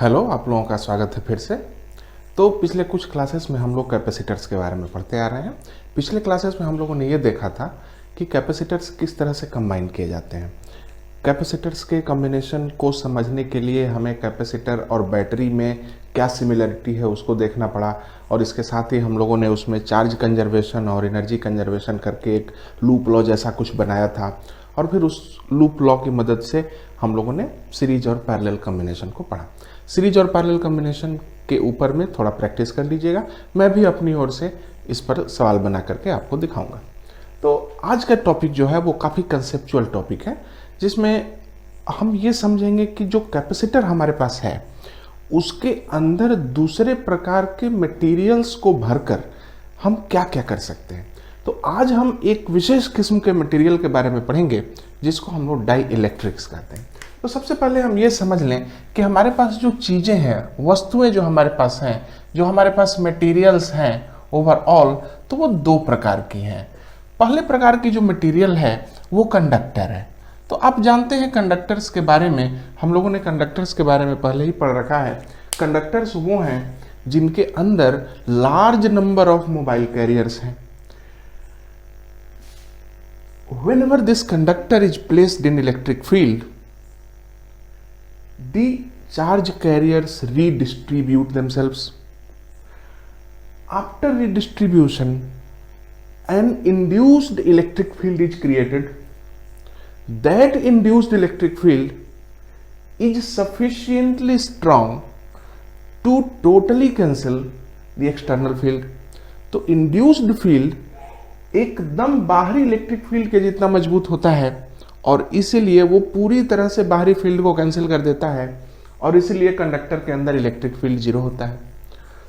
Hello, आप लोगों का स्वागत है फिर से। तो पिछले कुछ क्लासेस में हम लोग कैपेसिटर्स के बारे में पढ़ते आ रहे हैं। पिछले क्लासेस में हम लोगों ने ये देखा था कि कैपेसिटर्स किस तरह से कंबाइन किए जाते हैं। कैपेसिटर्स के कॉम्बिनेशन को समझने के लिए हमें कैपेसिटर और बैटरी में क्या सिमिलरिटी है उसको देखना पड़ा, और इसके साथ ही हम लोगों ने उसमें चार्ज कंजर्वेशन और एनर्जी कंजर्वेशन करके एक लूप लॉ जैसा कुछ बनाया था, और फिर उस लूप लॉ की मदद से हम लोगों ने सीरीज और पैरेलल कॉम्बिनेशन को पढ़ा। सीरीज और पैरेलल कॉम्बिनेशन के ऊपर में थोड़ा प्रैक्टिस कर लीजिएगा, मैं भी अपनी ओर से इस पर सवाल बना करके आपको दिखाऊंगा। तो आज का टॉपिक जो है वो काफ़ी कंसेप्चुअल टॉपिक है, जिसमें हम ये समझेंगे कि जो कैपेसिटर हमारे पास है उसके अंदर दूसरे प्रकार के मटेरियल्स को भरकर हम क्या क्या कर सकते हैं। तो आज हम एक विशेष किस्म के मटेरियल के बारे में पढ़ेंगे जिसको हम लोग डाई इलेक्ट्रिक्स कहते हैं। तो सबसे पहले हम ये समझ लें कि हमारे पास जो चीज़ें हैं, वस्तुएं जो हमारे पास हैं, जो हमारे पास मटेरियल्स हैं ओवरऑल, तो वो दो प्रकार की हैं। पहले प्रकार की जो मटेरियल है वो कंडक्टर है। तो आप जानते हैं कंडक्टर्स के बारे में, हम लोगों ने कंडक्टर्स के बारे में पहले ही पढ़ रखा है। कंडक्टर्स वो हैं जिनके अंदर large number of mobile carriers हैं। Whenever this conductor is placed in electric field, the charge carriers redistribute themselves. After redistribution, an induced electric field is created. That induced electric field is sufficiently strong to totally cancel the external field. तो induced field एकदम बाहरी electric field के जितना मजबूत होता है, और इसीलिए वो पूरी तरह से बाहरी फील्ड को कैंसिल कर देता है, और इसीलिए कंडक्टर के अंदर इलेक्ट्रिक फील्ड जीरो होता है।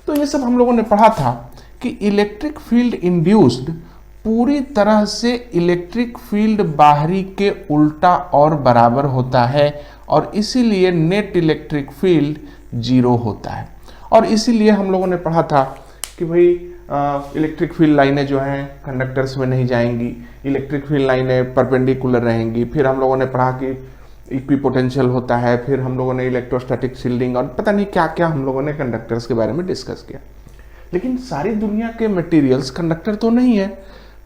तो ये सब हम लोगों ने पढ़ा था कि इलेक्ट्रिक फील्ड इंड्यूस्ड पूरी तरह से इलेक्ट्रिक फील्ड बाहरी के उल्टा और बराबर होता है, और इसीलिए नेट इलेक्ट्रिक फील्ड जीरो होता है। और इसीलिए हम लोगों ने पढ़ा था कि भाई इलेक्ट्रिक फील्ड लाइनें जो हैं कंडक्टर्स में नहीं जाएंगी, इलेक्ट्रिक फील्ड लाइनें परपेंडिकुलर रहेंगी। फिर हम लोगों ने पढ़ा कि इक्विपोटेंशियल होता है, फिर हम लोगों ने इलेक्ट्रोस्टैटिक शील्डिंग और पता नहीं क्या क्या हम लोगों ने कंडक्टर्स के बारे में डिस्कस किया। लेकिन सारी दुनिया के मटेरियल्स कंडक्टर तो नहीं है,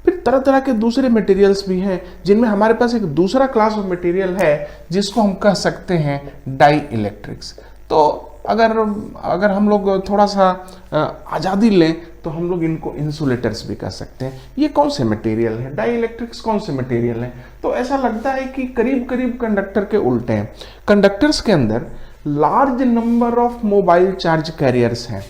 फिर तरह तरह के दूसरे मटेरियल्स भी हैं जिनमें हमारे पास एक दूसरा क्लास ऑफ मटेरियल है जिसको हम कह सकते हैं डाई इलेक्ट्रिक्स। तो अगर हम लोग थोड़ा सा आज़ादी लें तो हम लोग इनको इंसुलेटर्स भी कह सकते हैं। ये कौन से मटेरियल हैं? डाई इलेक्ट्रिक्स कौन से मटेरियल हैं? तो ऐसा लगता है कि करीब करीब कंडक्टर के उल्टे हैं। कंडक्टर्स के अंदर large number of mobile charge carriers हैं।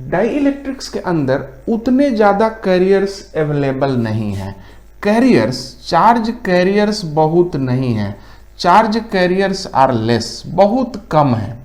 डाई इलेक्ट्रिक्स के अंदर उतने ज़्यादा कैरियर्स अवेलेबल नहीं हैं। चार्ज कैरियर्स बहुत नहीं हैं, चार्ज कैरियर्स आर लेस, बहुत कम है।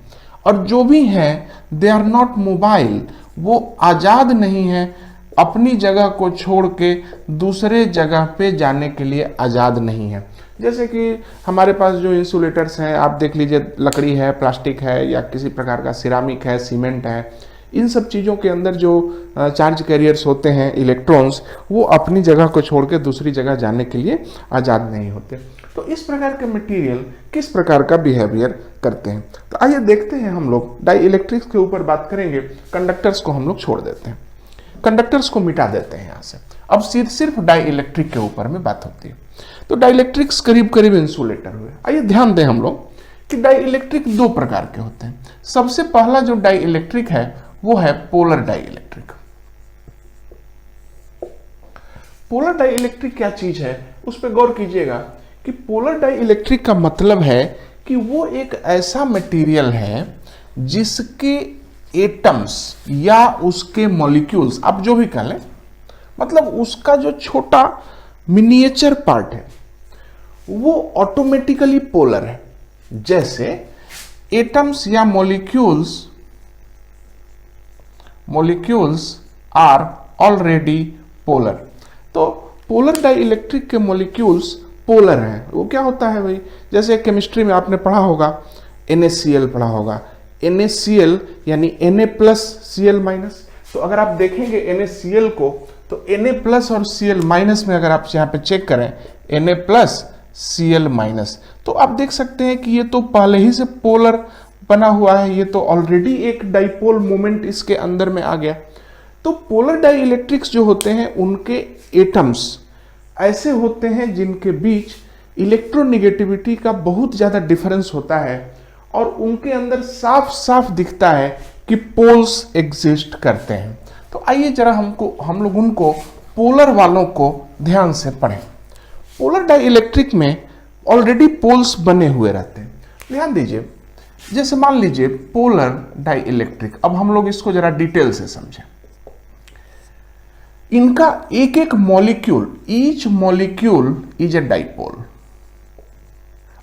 और जो भी हैं दे आर नॉट मोबाइल, वो आज़ाद नहीं है, अपनी जगह को छोड़ के दूसरे जगह पे जाने के लिए आज़ाद नहीं है। जैसे कि हमारे पास जो इंसुलेटर्स हैं, आप देख लीजिए, लकड़ी है, प्लास्टिक है, या किसी प्रकार का सिरामिक है, सीमेंट है, इन सब चीज़ों के अंदर जो चार्ज कैरियर्स होते हैं, इलेक्ट्रॉन्स, वो अपनी जगह को छोड़ के दूसरी जगह जाने के लिए आज़ाद नहीं होते। तो इस प्रकार के मटेरियल किस प्रकार का बिहेवियर करते हैं, तो आइए देखते हैं। हम लोग डाई इलेक्ट्रिक्स के ऊपर बात करेंगे, कंडक्टर्स को हम लोग छोड़ देते हैं, कंडक्टर्स को मिटा देते हैं यहाँ से। अब सिर्फ डाई इलेक्ट्रिक के ऊपर में बात होती है। तो डाई इलेक्ट्रिक्स करीब करीब इंसुलेटर हुए। आइए ध्यान दें हम लोग कि डाई इलेक्ट्रिक दो प्रकार के होते हैं। सबसे पहला जो डाई इलेक्ट्रिक है वो है polar die electric. Polar die dielectric है उस पर गौर कीजिएगा कि पोलर डाई इलेक्ट्रिक का मतलब है कि वो एक ऐसा मटेरियल है जिसके एटम्स या उसके मॉलिक्यूल्स, आप जो भी कह लें, मतलब उसका जो छोटा मिनिएचर पार्ट है वो ऑटोमेटिकली पोलर है। जैसे एटम्स या मॉलिक्यूल्स आर ऑलरेडी पोलर। तो पोलर डाई इलेक्ट्रिक के मॉलिक्यूल्स पोलर हैं। वो क्या होता है भाई, जैसे केमिस्ट्री में आपने पढ़ा होगा, NaCl पढ़ा होगा। NaCl यानी Na+Cl-। तो अगर आप देखेंगे NaCl को, तो Na+ और Cl- में अगर आप यहाँ पे चेक करें Na+Cl-, तो आप देख सकते हैं कि ये तो पहले ही से पोलर बना हुआ है, ये तो ऑलरेडी एक डाइपोल मोमेंट इसके अंदर में आ गया। तो पोलर डाइइलेक्ट्रिक्स जो होते हैं उनके एटम्स ऐसे होते हैं जिनके बीच इलेक्ट्रोनेगेटिविटी का बहुत ज्यादा डिफरेंस होता है और उनके अंदर साफ साफ दिखता है कि पोल्स एग्जिस्ट करते हैं। तो आइए जरा हम लोग उनको पोलर वालों को ध्यान से पढ़ें। पोलर डाइइलेक्ट्रिक में ऑलरेडी पोल्स बने हुए रहते हैं। ध्यान दीजिए, जैसे मान लीजिए पोलर डाइइलेक्ट्रिक, अब हम लोग इसको जरा डिटेल से समझें। इनका एक एक molecule, each molecule is a dipole.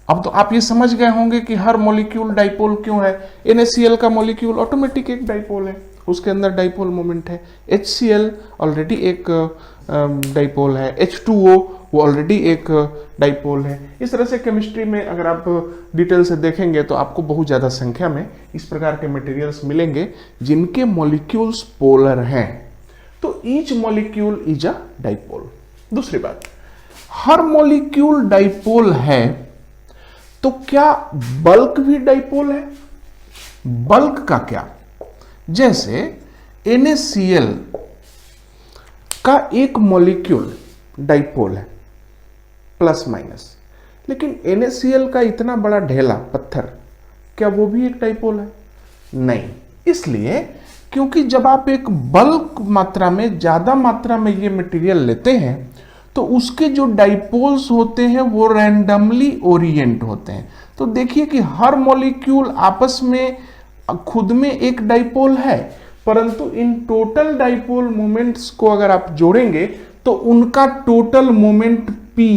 अब तो आप ये समझ गए होंगे कि हर मॉलिक्यूल डाइपोल क्यों है। NaCl का मॉलिक्यूल ऑटोमेटिक एक डाइपोल है, उसके अंदर डाइपोल मोमेंट है। HCl ऑलरेडी एक डाइपोल है। H2O वो ऑलरेडी एक डाइपोल है। इस तरह से केमिस्ट्री में अगर आप डिटेल से देखेंगे तो आपको बहुत ज़्यादा संख्या में इस प्रकार के मटेरियल्स मिलेंगे जिनके मॉलिक्यूल्स पोलर हैं। तो each molecule is a dipole. दूसरी बात, हर मॉलिक्यूल डाइपोल है तो क्या बल्क भी डाइपोल है? बल्क का क्या? जैसे NaCl का एक मॉलिक्यूल डाइपोल है प्लस माइनस, लेकिन NaCl का इतना बड़ा ढेला पत्थर, क्या वो भी एक डाइपोल है? नहीं। इसलिए क्योंकि जब आप एक बल्क मात्रा में, ज्यादा मात्रा में ये मटेरियल लेते हैं तो उसके जो डाइपोल्स होते हैं वो रैंडमली ओरिएंट होते हैं। तो देखिए कि हर मॉलिक्यूल आपस में खुद में एक डाइपोल है, परंतु इन टोटल डाइपोल मोमेंट्स को अगर आप जोड़ेंगे तो उनका टोटल मोमेंट P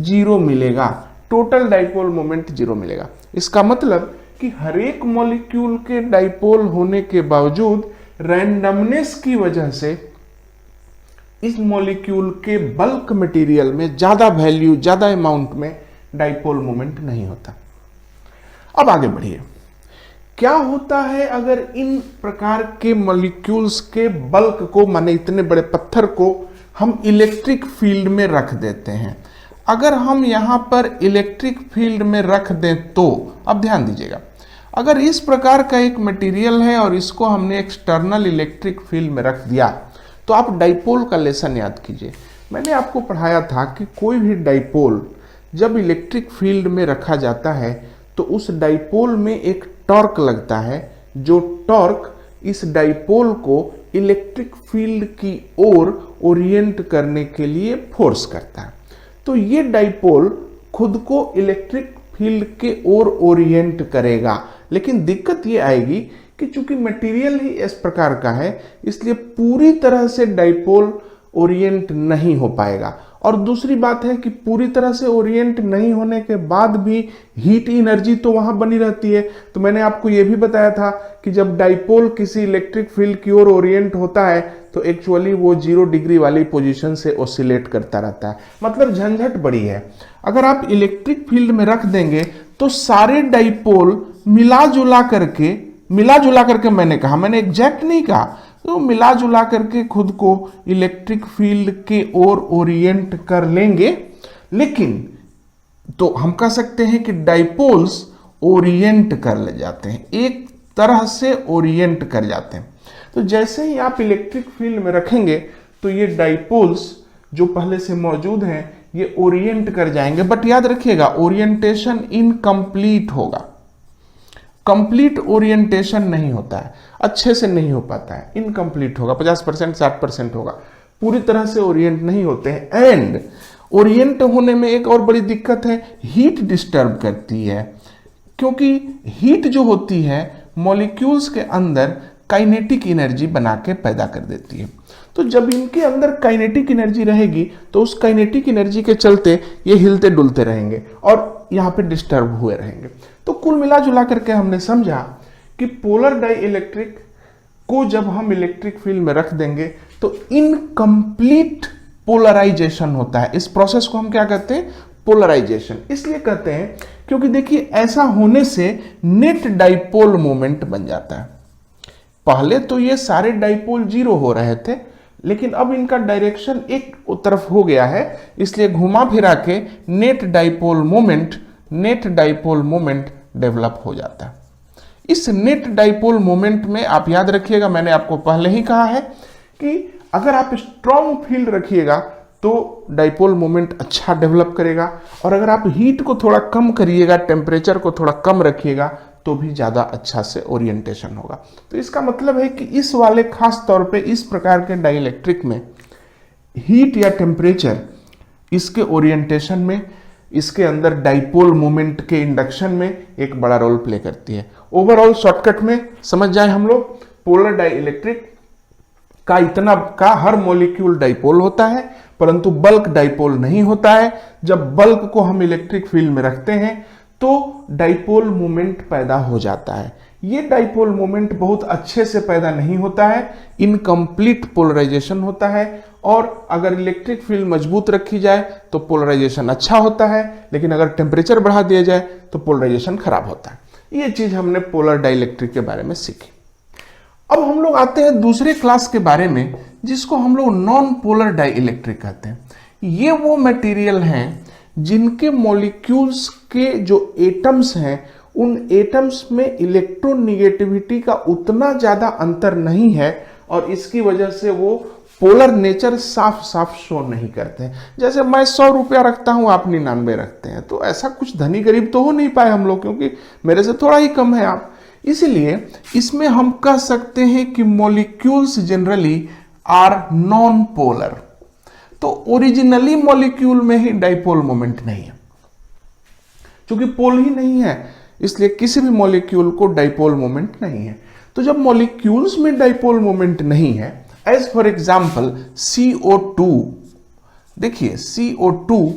0 मिलेगा, टोटल डाइपोल मोमेंट 0 मिलेगा। इसका मतलब कि हर एक मॉलिक्यूल के डाइपोल होने के बावजूद रैंडमनेस की वजह से इस मॉलिक्यूल के बल्क मटेरियल में ज्यादा वैल्यू, ज्यादा अमाउंट में डाइपोल मोमेंट नहीं होता। अब आगे बढ़िए, क्या होता है अगर इन प्रकार के मॉलिक्यूल्स के बल्क को, माने इतने बड़े पत्थर को हम इलेक्ट्रिक फील्ड में रख देते हैं। अगर हम यहां पर इलेक्ट्रिक फील्ड में रख दें तो, अब ध्यान दीजिएगा, अगर इस प्रकार का एक मटेरियल है और इसको हमने एक्सटर्नल इलेक्ट्रिक फील्ड में रख दिया तो आप डाइपोल का लेसन याद कीजिए। मैंने आपको पढ़ाया था कि कोई भी डाइपोल जब इलेक्ट्रिक फील्ड में रखा जाता है तो उस डाइपोल में एक टॉर्क लगता है, जो टॉर्क इस डाइपोल को इलेक्ट्रिक फील्ड की ओर ओरिएंट करने के लिए फोर्स करता है। तो ये डाइपोल खुद को इलेक्ट्रिक फील्ड के ओर ओरिएंट करेगा, लेकिन दिक्कत ये आएगी कि चूंकि मटेरियल ही इस प्रकार का है इसलिए पूरी तरह से डाइपोल ओरिएंट नहीं हो पाएगा। और दूसरी बात है कि पूरी तरह से ओरिएंट नहीं होने के बाद भी हीट एनर्जी तो वहां बनी रहती है। तो मैंने आपको यह भी बताया था कि जब डाइपोल किसी इलेक्ट्रिक फील्ड की ओर ओरिएंट होता है तो एक्चुअली वो 0 डिग्री वाली पोजीशन से ऑसिलेट करता रहता है। मतलब झंझट बड़ी है। अगर आप इलेक्ट्रिक फील्ड में रख देंगे तो सारे डाइपोल मिला जुला करके मैंने कहा, मैंने एग्जैक्ट नहीं कहा, तो मिला जुला करके खुद को इलेक्ट्रिक फील्ड के ओर ओरिएंट कर लेंगे। लेकिन तो हम कह सकते हैं कि डाइपोल्स ओरिएंट कर ले जाते हैं, एक तरह से ओरिएंट कर जाते हैं। तो जैसे ही आप इलेक्ट्रिक फील्ड में रखेंगे तो ये डाइपोल्स जो पहले से मौजूद हैं ये ओरिएंट कर जाएंगे। बट याद रखिएगा, ओरिएंटेशन इनकम्प्लीट होगा, कंप्लीट ओरिएंटेशन नहीं होता है, अच्छे से नहीं हो पाता है, इनकम्प्लीट होगा, 50% 60% होगा, पूरी तरह से ओरिएंट नहीं होते हैं। एंड ओरिएंट होने में एक और बड़ी दिक्कत है, हीट डिस्टर्ब करती है, क्योंकि हीट जो होती है मॉलिक्यूल्स के अंदर काइनेटिक एनर्जी बना के पैदा कर देती है। तो जब इनके अंदर काइनेटिक एनर्जी रहेगी तो उस काइनेटिक एनर्जी के चलते ये हिलते डुलते रहेंगे और यहाँ पे डिस्टर्ब हुए रहेंगे। तो कुल मिला जुला करके हमने समझा कि पोलर डाइइलेक्ट्रिक को जब हम इलेक्ट्रिक फील्ड में रख देंगे तो इनकम्प्लीट पोलराइजेशन होता है। इस प्रोसेस को हम क्या कहते हैं? पोलराइजेशन। इसलिए कहते हैं क्योंकि देखिए ऐसा होने से नेट डाइपोल मोमेंट बन जाता है। पहले तो ये सारे डाइपोल 0 हो रहे थे, लेकिन अब इनका डायरेक्शन एक तरफ हो गया है, इसलिए घुमा फिरा के नेट डाइपोल मोमेंट डेवलप हो जाता है। इस नेट डाइपोल मोमेंट में आप याद रखिएगा, मैंने आपको पहले ही कहा है कि अगर आप स्ट्रॉन्ग फील्ड रखिएगा तो डाइपोल मोमेंट अच्छा डेवलप करेगा, और अगर आप हीट को थोड़ा कम करिएगा, टेम्परेचर को थोड़ा कम रखिएगा तो भी ज़्यादा अच्छा से ओरिएंटेशन होगा। तो इसका मतलब है कि इस वाले खास तौर पे इस प्रकार के डाइइलेक्ट्रिक में हीट या टेम्परेचर इसके ओरिएंटेशन में, इसके अंदर डाइपोल मोमेंट के इंडक्शन में एक बड़ा रोल प्ले करती है। ओवरऑल शॉर्टकट में समझ जाए हम लोग, पोलर डाइइलेक्ट्रिक का इतना का हर मॉलिक्यूल डाइपोल होता है, परंतु बल्क डाइपोल नहीं होता है। जब बल्क को हम इलेक्ट्रिक फील्ड में रखते हैं तो डाइपोल मोमेंट पैदा हो जाता है। ये डाइपोल मोमेंट बहुत अच्छे से पैदा नहीं होता है, इनकम्प्लीट पोलराइजेशन होता है, और अगर इलेक्ट्रिक फील्ड मजबूत रखी जाए तो पोलराइजेशन अच्छा होता है, लेकिन अगर टेम्परेचर बढ़ा दिया जाए तो पोलराइजेशन खराब होता है। ये चीज हमने पोलर डाइइलेक्ट्रिक के बारे में सीखी। अब हम लोग आते हैं दूसरे क्लास के बारे में, जिसको हम लोग नॉन पोलर डाइइलेक्ट्रिक कहते हैं। ये वो मटेरियल हैं जिनके मॉलिक्यूल्स के जो एटम्स हैं, उन एटम्स में इलेक्ट्रोनिगेटिविटी का उतना ज्यादा अंतर नहीं है, और इसकी वजह से वो पोलर नेचर साफ साफ शो नहीं करते हैं। जैसे मैं 100 रुपया रखता हूं, आप 99 रखते हैं, तो ऐसा कुछ धनी गरीब तो हो नहीं पाए हम लोग, क्योंकि मेरे से थोड़ा ही कम है आप। इसलिए इसमें हम कह सकते हैं कि molecules generally are non polar. तो ओरिजिनली मॉलिक्यूल में ही डाइपोल मोमेंट नहीं है, क्योंकि पोल ही नहीं है, इसलिए किसी भी मॉलिक्यूल को डाइपोल मोमेंट नहीं है। तो जब मॉलिक्यूल्स में डाइपोल मोमेंट नहीं है, एज फॉर एग्जाम्पल CO2, देखिए CO2,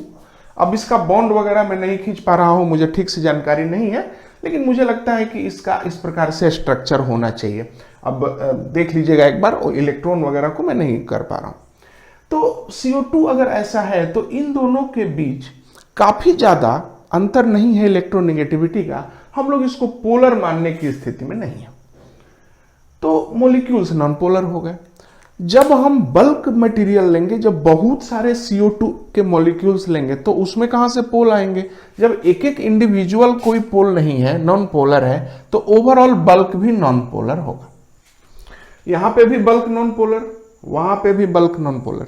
अब इसका बॉन्ड वगैरह मैं नहीं खींच पा रहा हूं, मुझे ठीक से जानकारी नहीं है, लेकिन मुझे लगता है कि इसका इस प्रकार से स्ट्रक्चर होना चाहिए। अब देख लीजिएगा एक बार, इलेक्ट्रॉन वगैरह को मैं नहीं कर पा रहा हूं। तो CO2 अगर ऐसा है तो इन दोनों के बीच काफी ज्यादा अंतर नहीं है इलेक्ट्रोनिगेटिविटी का, हम लोग इसको पोलर मानने की स्थिति में नहीं है, तो मॉलिक्यूल्स नॉन पोलर हो गए। जब हम बल्क मटेरियल लेंगे, जब बहुत सारे CO2 के मॉलिक्यूल्स लेंगे, तो उसमें कहां से पोल आएंगे? जब एक एक इंडिविजुअल कोई पोल नहीं है, नॉन पोलर है, तो ओवरऑल बल्क भी नॉन पोलर होगा। यहां पे भी बल्क नॉन पोलर, वहां पे भी बल्क नॉन पोलर।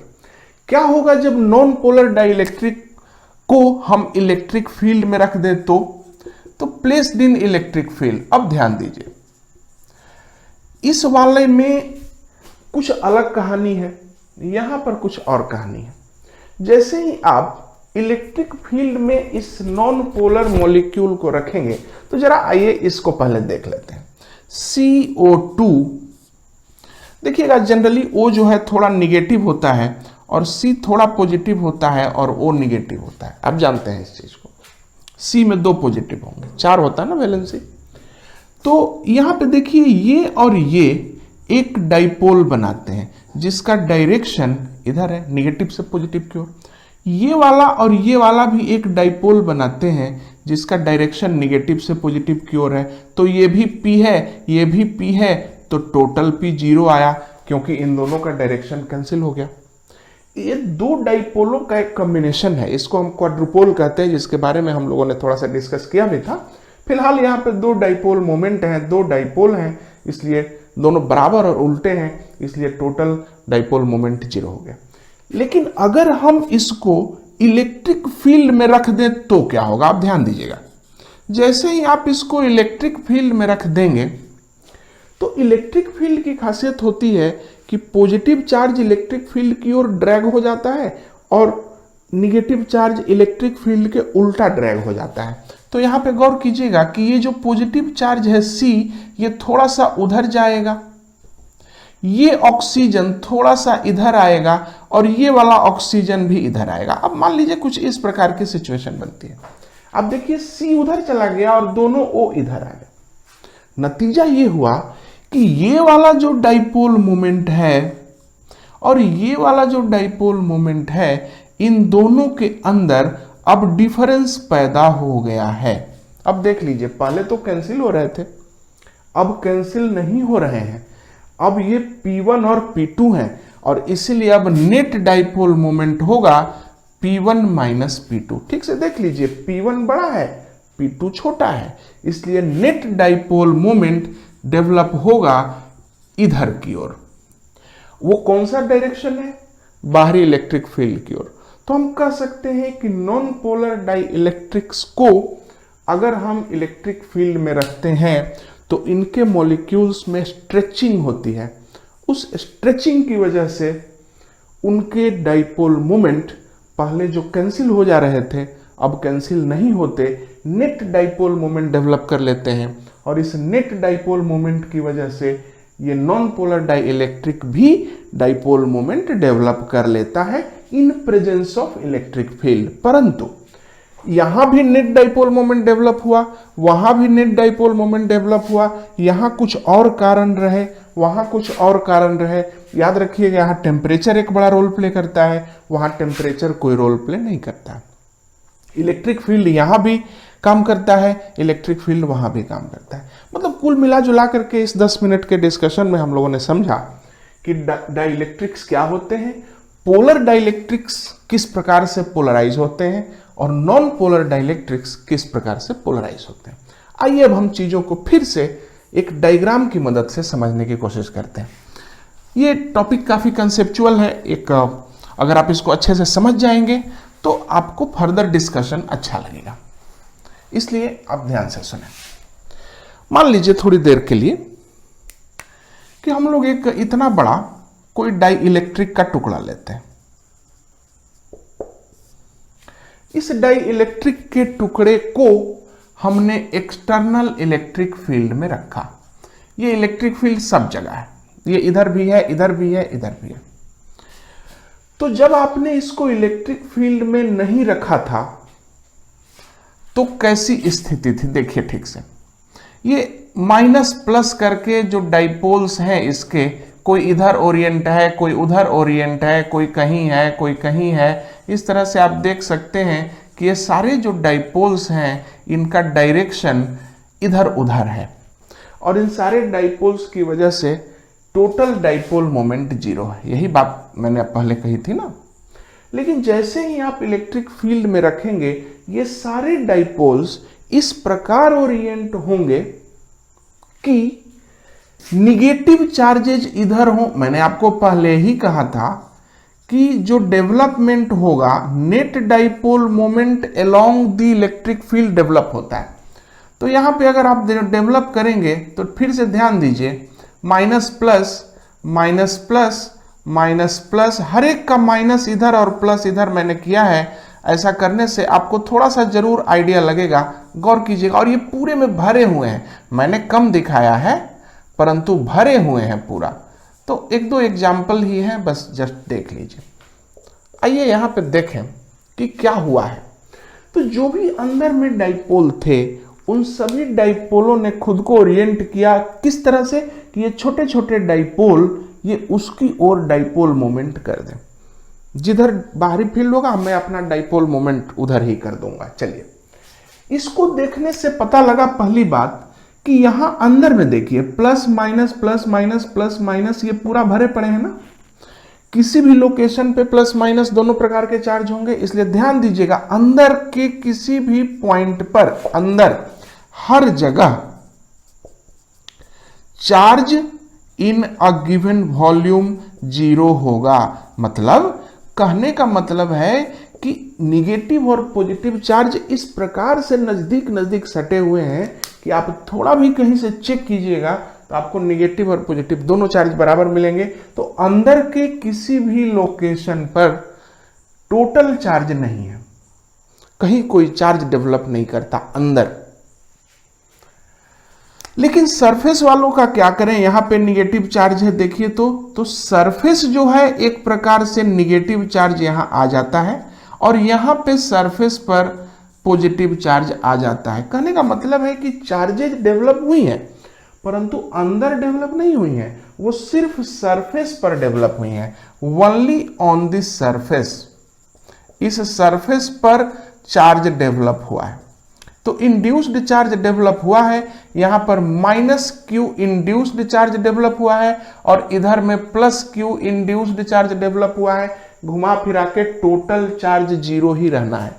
क्या होगा जब नॉन पोलर डाइइलेक्ट्रिक को हम इलेक्ट्रिक फील्ड में रख दें तो प्लेस्ड इन इलेक्ट्रिक फील्ड। अब ध्यान दीजिए, इस वाले में कुछ अलग कहानी है, यहां पर कुछ और कहानी है। जैसे ही आप इलेक्ट्रिक फील्ड में इस नॉन पोलर मॉलिक्यूल को रखेंगे, तो जरा आइए इसको पहले देख लेते हैं। CO2, देखिएगा जनरली O जो है थोड़ा निगेटिव होता है, और C थोड़ा पॉजिटिव होता है, और O निगेटिव होता है। आप जानते हैं इस चीज को। C में 2 पॉजिटिव होंगे, 4 होता है ना वैलेंसी। तो यहां पे देखिए, ये और ये एक डाइपोल बनाते हैं, जिसका डायरेक्शन इधर है, निगेटिव से पॉजिटिव की ओर। ये वाला और ये वाला भी एक डाइपोल बनाते हैं, जिसका डायरेक्शन निगेटिव से पॉजिटिव की ओर है। तो ये भी P है, ये भी P है, तो टोटल P 0 आया, क्योंकि इन दोनों का डायरेक्शन कैंसिल हो गया। ये 2 डाइपोलों का एक कॉम्बिनेशन है, इसको हम क्वाड्रुपोल कहते हैं, जिसके बारे में हम लोगों ने थोड़ा सा डिस्कस किया भी था। फिलहाल यहाँ पे 2 डाइपोल मोमेंट हैं, 2 डाइपोल हैं, इसलिए दोनों बराबर और उल्टे हैं, इसलिए टोटल डाइपोल मोमेंट 0 हो गया। लेकिन अगर हम इसको इलेक्ट्रिक फील्ड में रख दें तो क्या होगा? आप ध्यान दीजिएगा, जैसे ही आप इसको इलेक्ट्रिक फील्ड में रख देंगे, तो इलेक्ट्रिक फील्ड की खासियत होती है कि पॉजिटिव चार्ज इलेक्ट्रिक फील्ड की ओर ड्रैग हो जाता है, और निगेटिव चार्ज इलेक्ट्रिक फील्ड के उल्टा ड्रैग हो जाता है। तो यहां पे गौर कीजिएगा कि ये जो पॉजिटिव चार्ज है C, ये थोड़ा सा उधर जाएगा, ये ऑक्सीजन थोड़ा सा इधर आएगा, और ये वाला ऑक्सीजन भी इधर आएगा। अब मान लीजिए कुछ इस प्रकार की सिचुएशन बनती है। अब देखिए C उधर चला गया और दोनों O इधर आ गए। नतीजा ये हुआ कि ये वाला जो डाइपोल मोमेंट है और ये वाला जो डाइपोल मोमेंट है, इन दोनों के अंदर अब डिफरेंस पैदा हो गया है। अब देख लीजिए, पहले तो कैंसिल हो रहे थे, अब कैंसिल नहीं हो रहे हैं, अब ये P1 और P2 हैं, और इसीलिए अब नेट डाइपोल मोमेंट होगा P1 माइनस P2। ठीक से देख लीजिए, P1 बड़ा है, P2 छोटा है, इसलिए नेट डाइपोल मोमेंट डेवलप होगा इधर की ओर। वो कौन सा डायरेक्शन है? बाहरी इलेक्ट्रिक फील्ड की ओर। तो हम कह सकते हैं कि नॉन पोलर डाई इलेक्ट्रिक्स को अगर हम इलेक्ट्रिक फील्ड में रखते हैं तो इनके मॉलिक्यूल्स में स्ट्रेचिंग होती है। उस स्ट्रेचिंग की वजह से उनके डाइपोल मोमेंट पहले जो कैंसिल हो जा रहे थे अब कैंसिल नहीं होते, नेट डाइपोल मोमेंट डेवलप कर लेते हैं। और इस नेट डाइपोल मोमेंट की वजह से ये नॉन पोलर डाई इलेक्ट्रिक भी डाइपोल मोमेंट डेवलप कर लेता है in presence of electric field. परंतु यहां भी नेट डाइपोल मोमेंट डेवलप हुआ, वहां भी नेट डाइपोल मोमेंट डेवलप हुआ, यहां कुछ और कारण रहे, वहां कुछ और कारण रहे। याद रखिएगा यहां टेम्परेचर एक बड़ा रोल प्ले करता है, वहां टेम्परेचर कोई रोल प्ले नहीं करता। इलेक्ट्रिक फील्ड यहां भी काम करता है, इलेक्ट्रिक फील्ड वहां भी काम करता है। मतलब कुल मिला जुला करके इस 10 मिनट के डिस्कशन में हम लोगों ने समझा कि डाइइलेक्ट्रिक्स क्या होते हैं, पोलर डाइइलेक्ट्रिक्स किस प्रकार से पोलराइज होते हैं और नॉन पोलर डाइइलेक्ट्रिक्स किस प्रकार से पोलराइज होते हैं। आइए अब हम चीजों को फिर से एक डायग्राम की मदद से समझने की कोशिश करते हैं। ये टॉपिक काफी कंसेप्चुअल है, एक अगर आप इसको अच्छे से समझ जाएंगे तो आपको फर्दर डिस्कशन अच्छा लगेगा, इसलिए आप ध्यान से सुनें। मान लीजिए थोड़ी देर के लिए कि हम लोग एक इतना बड़ा कोई डाई इलेक्ट्रिक का टुकड़ा लेते हैं। इस डाई इलेक्ट्रिक के टुकड़े को हमने एक्सटर्नल इलेक्ट्रिक फील्ड में रखा। ये इलेक्ट्रिक फील्ड सब जगह है, ये इधर भी है, इधर भी है, इधर भी है। तो जब आपने इसको इलेक्ट्रिक फील्ड में नहीं रखा था तो कैसी स्थिति थी? देखिए ठीक से, ये माइनस प्लस करके जो डाइपोल्स हैं इसके, कोई इधर ओरिएंट है, कोई उधर ओरिएंट है, कोई कहीं है, कोई कहीं है। इस तरह से आप देख सकते हैं कि ये सारे जो डाइपोल्स हैं इनका डायरेक्शन इधर उधर है और इन सारे डाइपोल्स की वजह से टोटल डाइपोल मोमेंट 0 है। यही बात मैंने पहले कही थी ना। लेकिन जैसे ही आप इलेक्ट्रिक फील्ड में रखेंगे ये सारे डाइपोल्स इस प्रकार ओरिएंट होंगे कि निगेटिव चार्जेज इधर हो। मैंने आपको पहले ही कहा था कि जो डेवलपमेंट होगा net dipole moment along the electric field develop होता है। तो यहां पे अगर आप डेवलप करेंगे तो फिर से ध्यान दीजिए, minus plus minus plus minus plus, हर एक का माइनस इधर और प्लस इधर मैंने किया है। ऐसा करने से आपको थोड़ा सा जरूर आइडिया लगेगा, गौर कीजिएगा। और ये पूरे में भरे हुए हैं, मैंने कम दिखाया है परंतु भरे हुए हैं पूरा। तो एक दो एग्जाम्पल ही है, बस जस्ट देख लीजिए। आइए यहां पे देखें कि क्या हुआ है। तो जो भी अंदर में डाइपोल थे उन सभी डाइपोलों ने खुद को ओरिएंट किया किस तरह से कि ये छोटे छोटे डाइपोल ये उसकी ओर डाइपोल मोमेंट कर दें। जिधर बाहरी फील्ड होगा मैं अपना डाइपोल मोमेंट उधर ही कर दूंगा। चलिए, इसको देखने से पता लगा पहली बात कि यहां अंदर में देखिए plus minus plus minus plus minus ये पूरा भरे पड़े हैं ना। किसी भी लोकेशन पे प्लस माइनस दोनों प्रकार के चार्ज होंगे, इसलिए ध्यान दीजिएगा अंदर के किसी भी पॉइंट पर अंदर हर जगह charge in a given volume 0 होगा। मतलब कहने का मतलब है कि निगेटिव और पॉजिटिव चार्ज इस प्रकार से नजदीक नजदीक सटे हुए हैं कि आप थोड़ा भी कहीं से चेक कीजिएगा तो आपको निगेटिव और पॉजिटिव दोनों चार्ज बराबर मिलेंगे। तो अंदर के किसी भी लोकेशन पर टोटल चार्ज नहीं है, कहीं कोई चार्ज डेवलप नहीं करता अंदर। लेकिन सरफेस वालों का क्या करें? यहां पे निगेटिव चार्ज है, देखिए तो सरफेस जो है एक प्रकार से निगेटिव चार्ज यहां आ जाता है और यहां पे सरफेस पर पॉजिटिव चार्ज आ जाता है। कहने का मतलब है कि चार्जेज डेवलप हुई हैं परंतु अंदर डेवलप नहीं हुई हैं, वो सिर्फ सरफेस पर डेवलप हुई हैं। ओनली ऑन द सरफेस, इस सरफेस पर चार्ज डेवलप हुआ है। तो इंड्यूस्ड चार्ज डेवलप हुआ है, यहां पर minus Q induced charge develop हुआ है और इधर में plus Q induced charge develop हुआ है। घुमा फिरा के टोटल चार्ज 0 ही रहना है।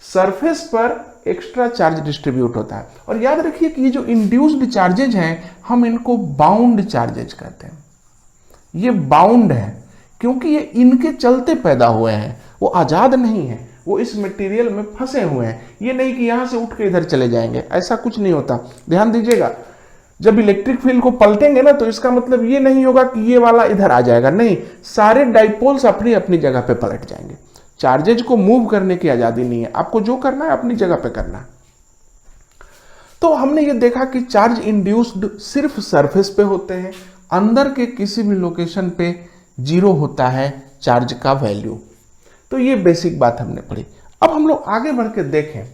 सरफेस पर एक्स्ट्रा चार्ज डिस्ट्रीब्यूट होता है। और याद रखिए कि ये जो इंड्यूस्ड चार्जेज हैं हम इनको बाउंड चार्जेज कहते हैं। ये बाउंड है क्योंकि ये इनके चलते पैदा हुए हैं, वो आजाद नहीं है, वो इस मटेरियल में फंसे हुए हैं। ये नहीं कि यहां से उठ के इधर चले जाएंगे, ऐसा कुछ नहीं होता। ध्यान दीजिएगा, जब इलेक्ट्रिक फील्ड को पलटेंगे ना तो इसका मतलब ये नहीं होगा कि ये वाला इधर आ जाएगा, नहीं, सारे डाइपोल्स अपनी अपनी जगह पे पलट जाएंगे। चार्जेज को मूव करने की आजादी नहीं है, आपको जो करना है अपनी जगह पे करना है। तो हमने ये देखा कि चार्ज इंड्यूस्ड सिर्फ सरफेस पे होते हैं, अंदर के किसी भी लोकेशन पे जीरो होता है चार्ज का वैल्यू। तो ये बेसिक बात हमने पढ़ी। अब हम लोग आगे बढ़ के देखें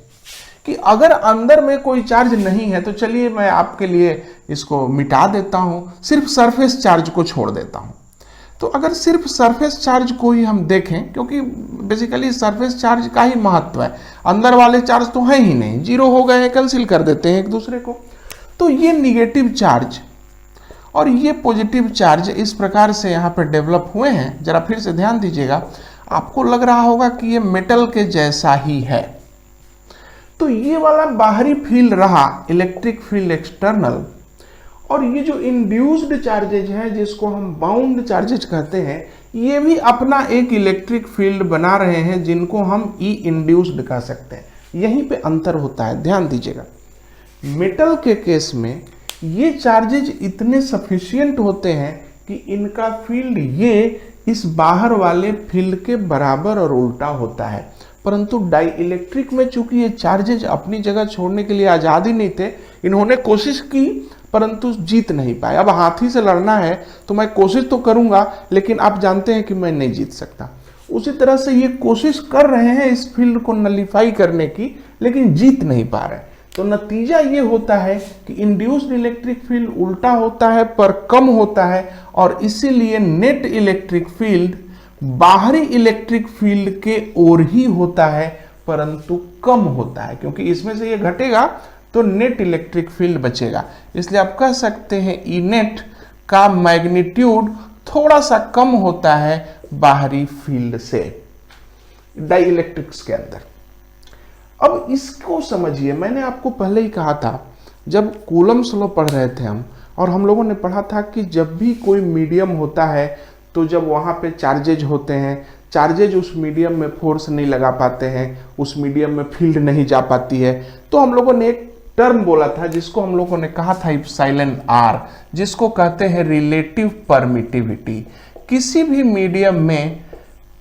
कि अगर अंदर में कोई चार्ज नहीं है तो चलिए मैं आपके लिए इसको मिटा देता हूं, सिर्फ सरफेस चार्ज को छोड़ देता हूं। तो अगर सिर्फ सरफेस चार्ज को ही हम देखें, क्योंकि बेसिकली सरफेस चार्ज का ही महत्व है, अंदर वाले चार्ज तो है ही नहीं, जीरो हो गए हैं, कैंसिल कर देते हैं एक दूसरे को। तो ये निगेटिव चार्ज और ये पॉजिटिव चार्ज इस प्रकार से यहाँ पे डेवलप हुए हैं। जरा फिर से ध्यान दीजिएगा, आपको लग रहा होगा कि ये मेटल के जैसा ही है। तो ये वाला बाहरी फील्ड रहा इलेक्ट्रिक फील्ड एक्सटर्नल, और ये जो इंड्यूस्ड चार्जेज हैं जिसको हम बाउंड चार्जेज कहते हैं, ये भी अपना एक इलेक्ट्रिक फील्ड बना रहे हैं जिनको हम ई इंड्यूस्ड कह सकते हैं। यहीं पे अंतर होता है, ध्यान दीजिएगा। मेटल के केस में ये चार्जेज इतने सफिशिएंट होते हैं कि इनका फील्ड ये इस बाहर वाले फील्ड के बराबर और उल्टा होता है। परंतु डाई इलेक्ट्रिक में चूंकि ये चार्जेज अपनी जगह छोड़ने के लिए आजाद ही नहीं थे, इन्होंने कोशिश की परंतु जीत नहीं पाए। अब हाथी से लड़ना है तो मैं कोशिश तो करूंगा, लेकिन आप जानते हैं कि मैं नहीं जीत सकता। उसी तरह से ये कोशिश कर रहे हैं इस फील्ड को नलिफाई करने की, लेकिन जीत नहीं पा रहे। तो नतीजा ये होता है कि इंड्यूस्ड इलेक्ट्रिक फील्ड उल्टा होता है पर कम होता है, और इसीलिए नेट इलेक्ट्रिक फील्ड बाहरी इलेक्ट्रिक फील्ड के ओर ही होता है परंतु कम होता है, क्योंकि इसमें से ये घटेगा तो नेट इलेक्ट्रिक फील्ड बचेगा। इसलिए आप कह सकते हैं ई नेट का मैग्नीट्यूड थोड़ा सा कम होता है बाहरी फील्ड से डाई इलेक्ट्रिक्स के अंदर। अब इसको समझिए, मैंने आपको पहले ही कहा था जब कूलम्स लॉ पढ़ रहे थे और हम लोगों ने पढ़ा था कि जब भी कोई मीडियम होता है तो जब वहाँ पे चार्जेज होते हैं, चार्जेज उस मीडियम में फोर्स नहीं लगा पाते हैं, उस मीडियम में फील्ड नहीं जा पाती है, तो हम लोगों ने एक टर्म बोला था जिसको हम लोगों ने कहा था इप्सिलॉन आर, जिसको कहते हैं रिलेटिव परमिटिविटी। किसी भी मीडियम में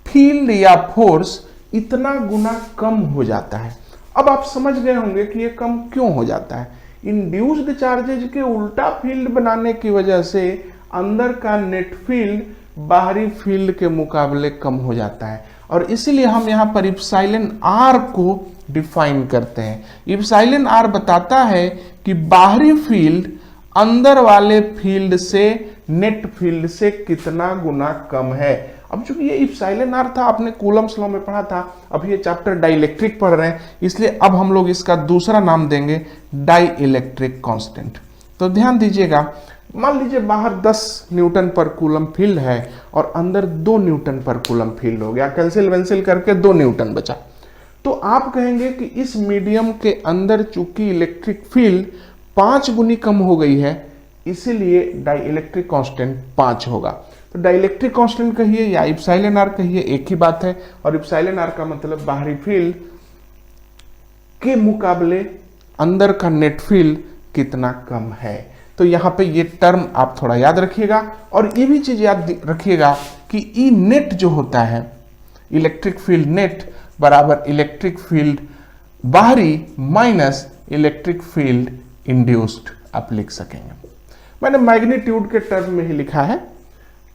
फील्ड या फोर्स इतना गुना कम हो जाता है। अब आप समझ गए होंगे कि ये कम क्यों हो जाता है। इंड्यूस्ड चार्जेज के उल्टा फील्ड बनाने की वजह से अंदर का नेट फील्ड बाहरी फील्ड के मुकाबले कम हो जाता है, और इसीलिए हम यहाँ पर इप्सिलॉन आर को डिफाइन करते हैं। इप्सिलॉन आर बताता है कि बाहरी फील्ड अंदर वाले फील्ड से नेट फील्ड से कितना गुना कम है। अब चूंकि ये इप्सिलॉन आर था, आपने कूलम्स लॉ में पढ़ा था, अब ये चैप्टर डाई इलेक्ट्रिक पढ़ रहे हैं, इसलिए अब हम लोग इसका दूसरा नाम देंगे डाई इलेक्ट्रिक कांस्टेंट। तो ध्यान दीजिएगा, मान लीजिए बाहर 10 न्यूटन पर कूलम फील्ड है और अंदर 2 न्यूटन पर कूलम फील्ड हो गया, कैंसिल वेंसिल करके 2 न्यूटन बचा। तो आप कहेंगे कि इस मीडियम के अंदर चूंकि इलेक्ट्रिक फील्ड 5 गुनी कम हो गई है, इसीलिए डाई इलेक्ट्रिक कांस्टेंट 5 होगा। तो डाई इलेक्ट्रिक कांस्टेंट कहिए या इप्सिलॉन आर कहिए, एक ही बात है। और इप्सिलॉन आर का मतलब बाहरी फील्ड के मुकाबले अंदर का नेट फील्ड कितना कम है। तो यहां पे ये टर्म आप थोड़ा याद रखिएगा, और ये भी चीज याद रखिएगा कि ई नेट जो होता है, इलेक्ट्रिक फील्ड नेट बराबर इलेक्ट्रिक फील्ड बाहरी माइनस इलेक्ट्रिक फील्ड इंड्यूस्ड आप लिख सकेंगे। मैंने मैग्नीट्यूड के टर्म में ही लिखा है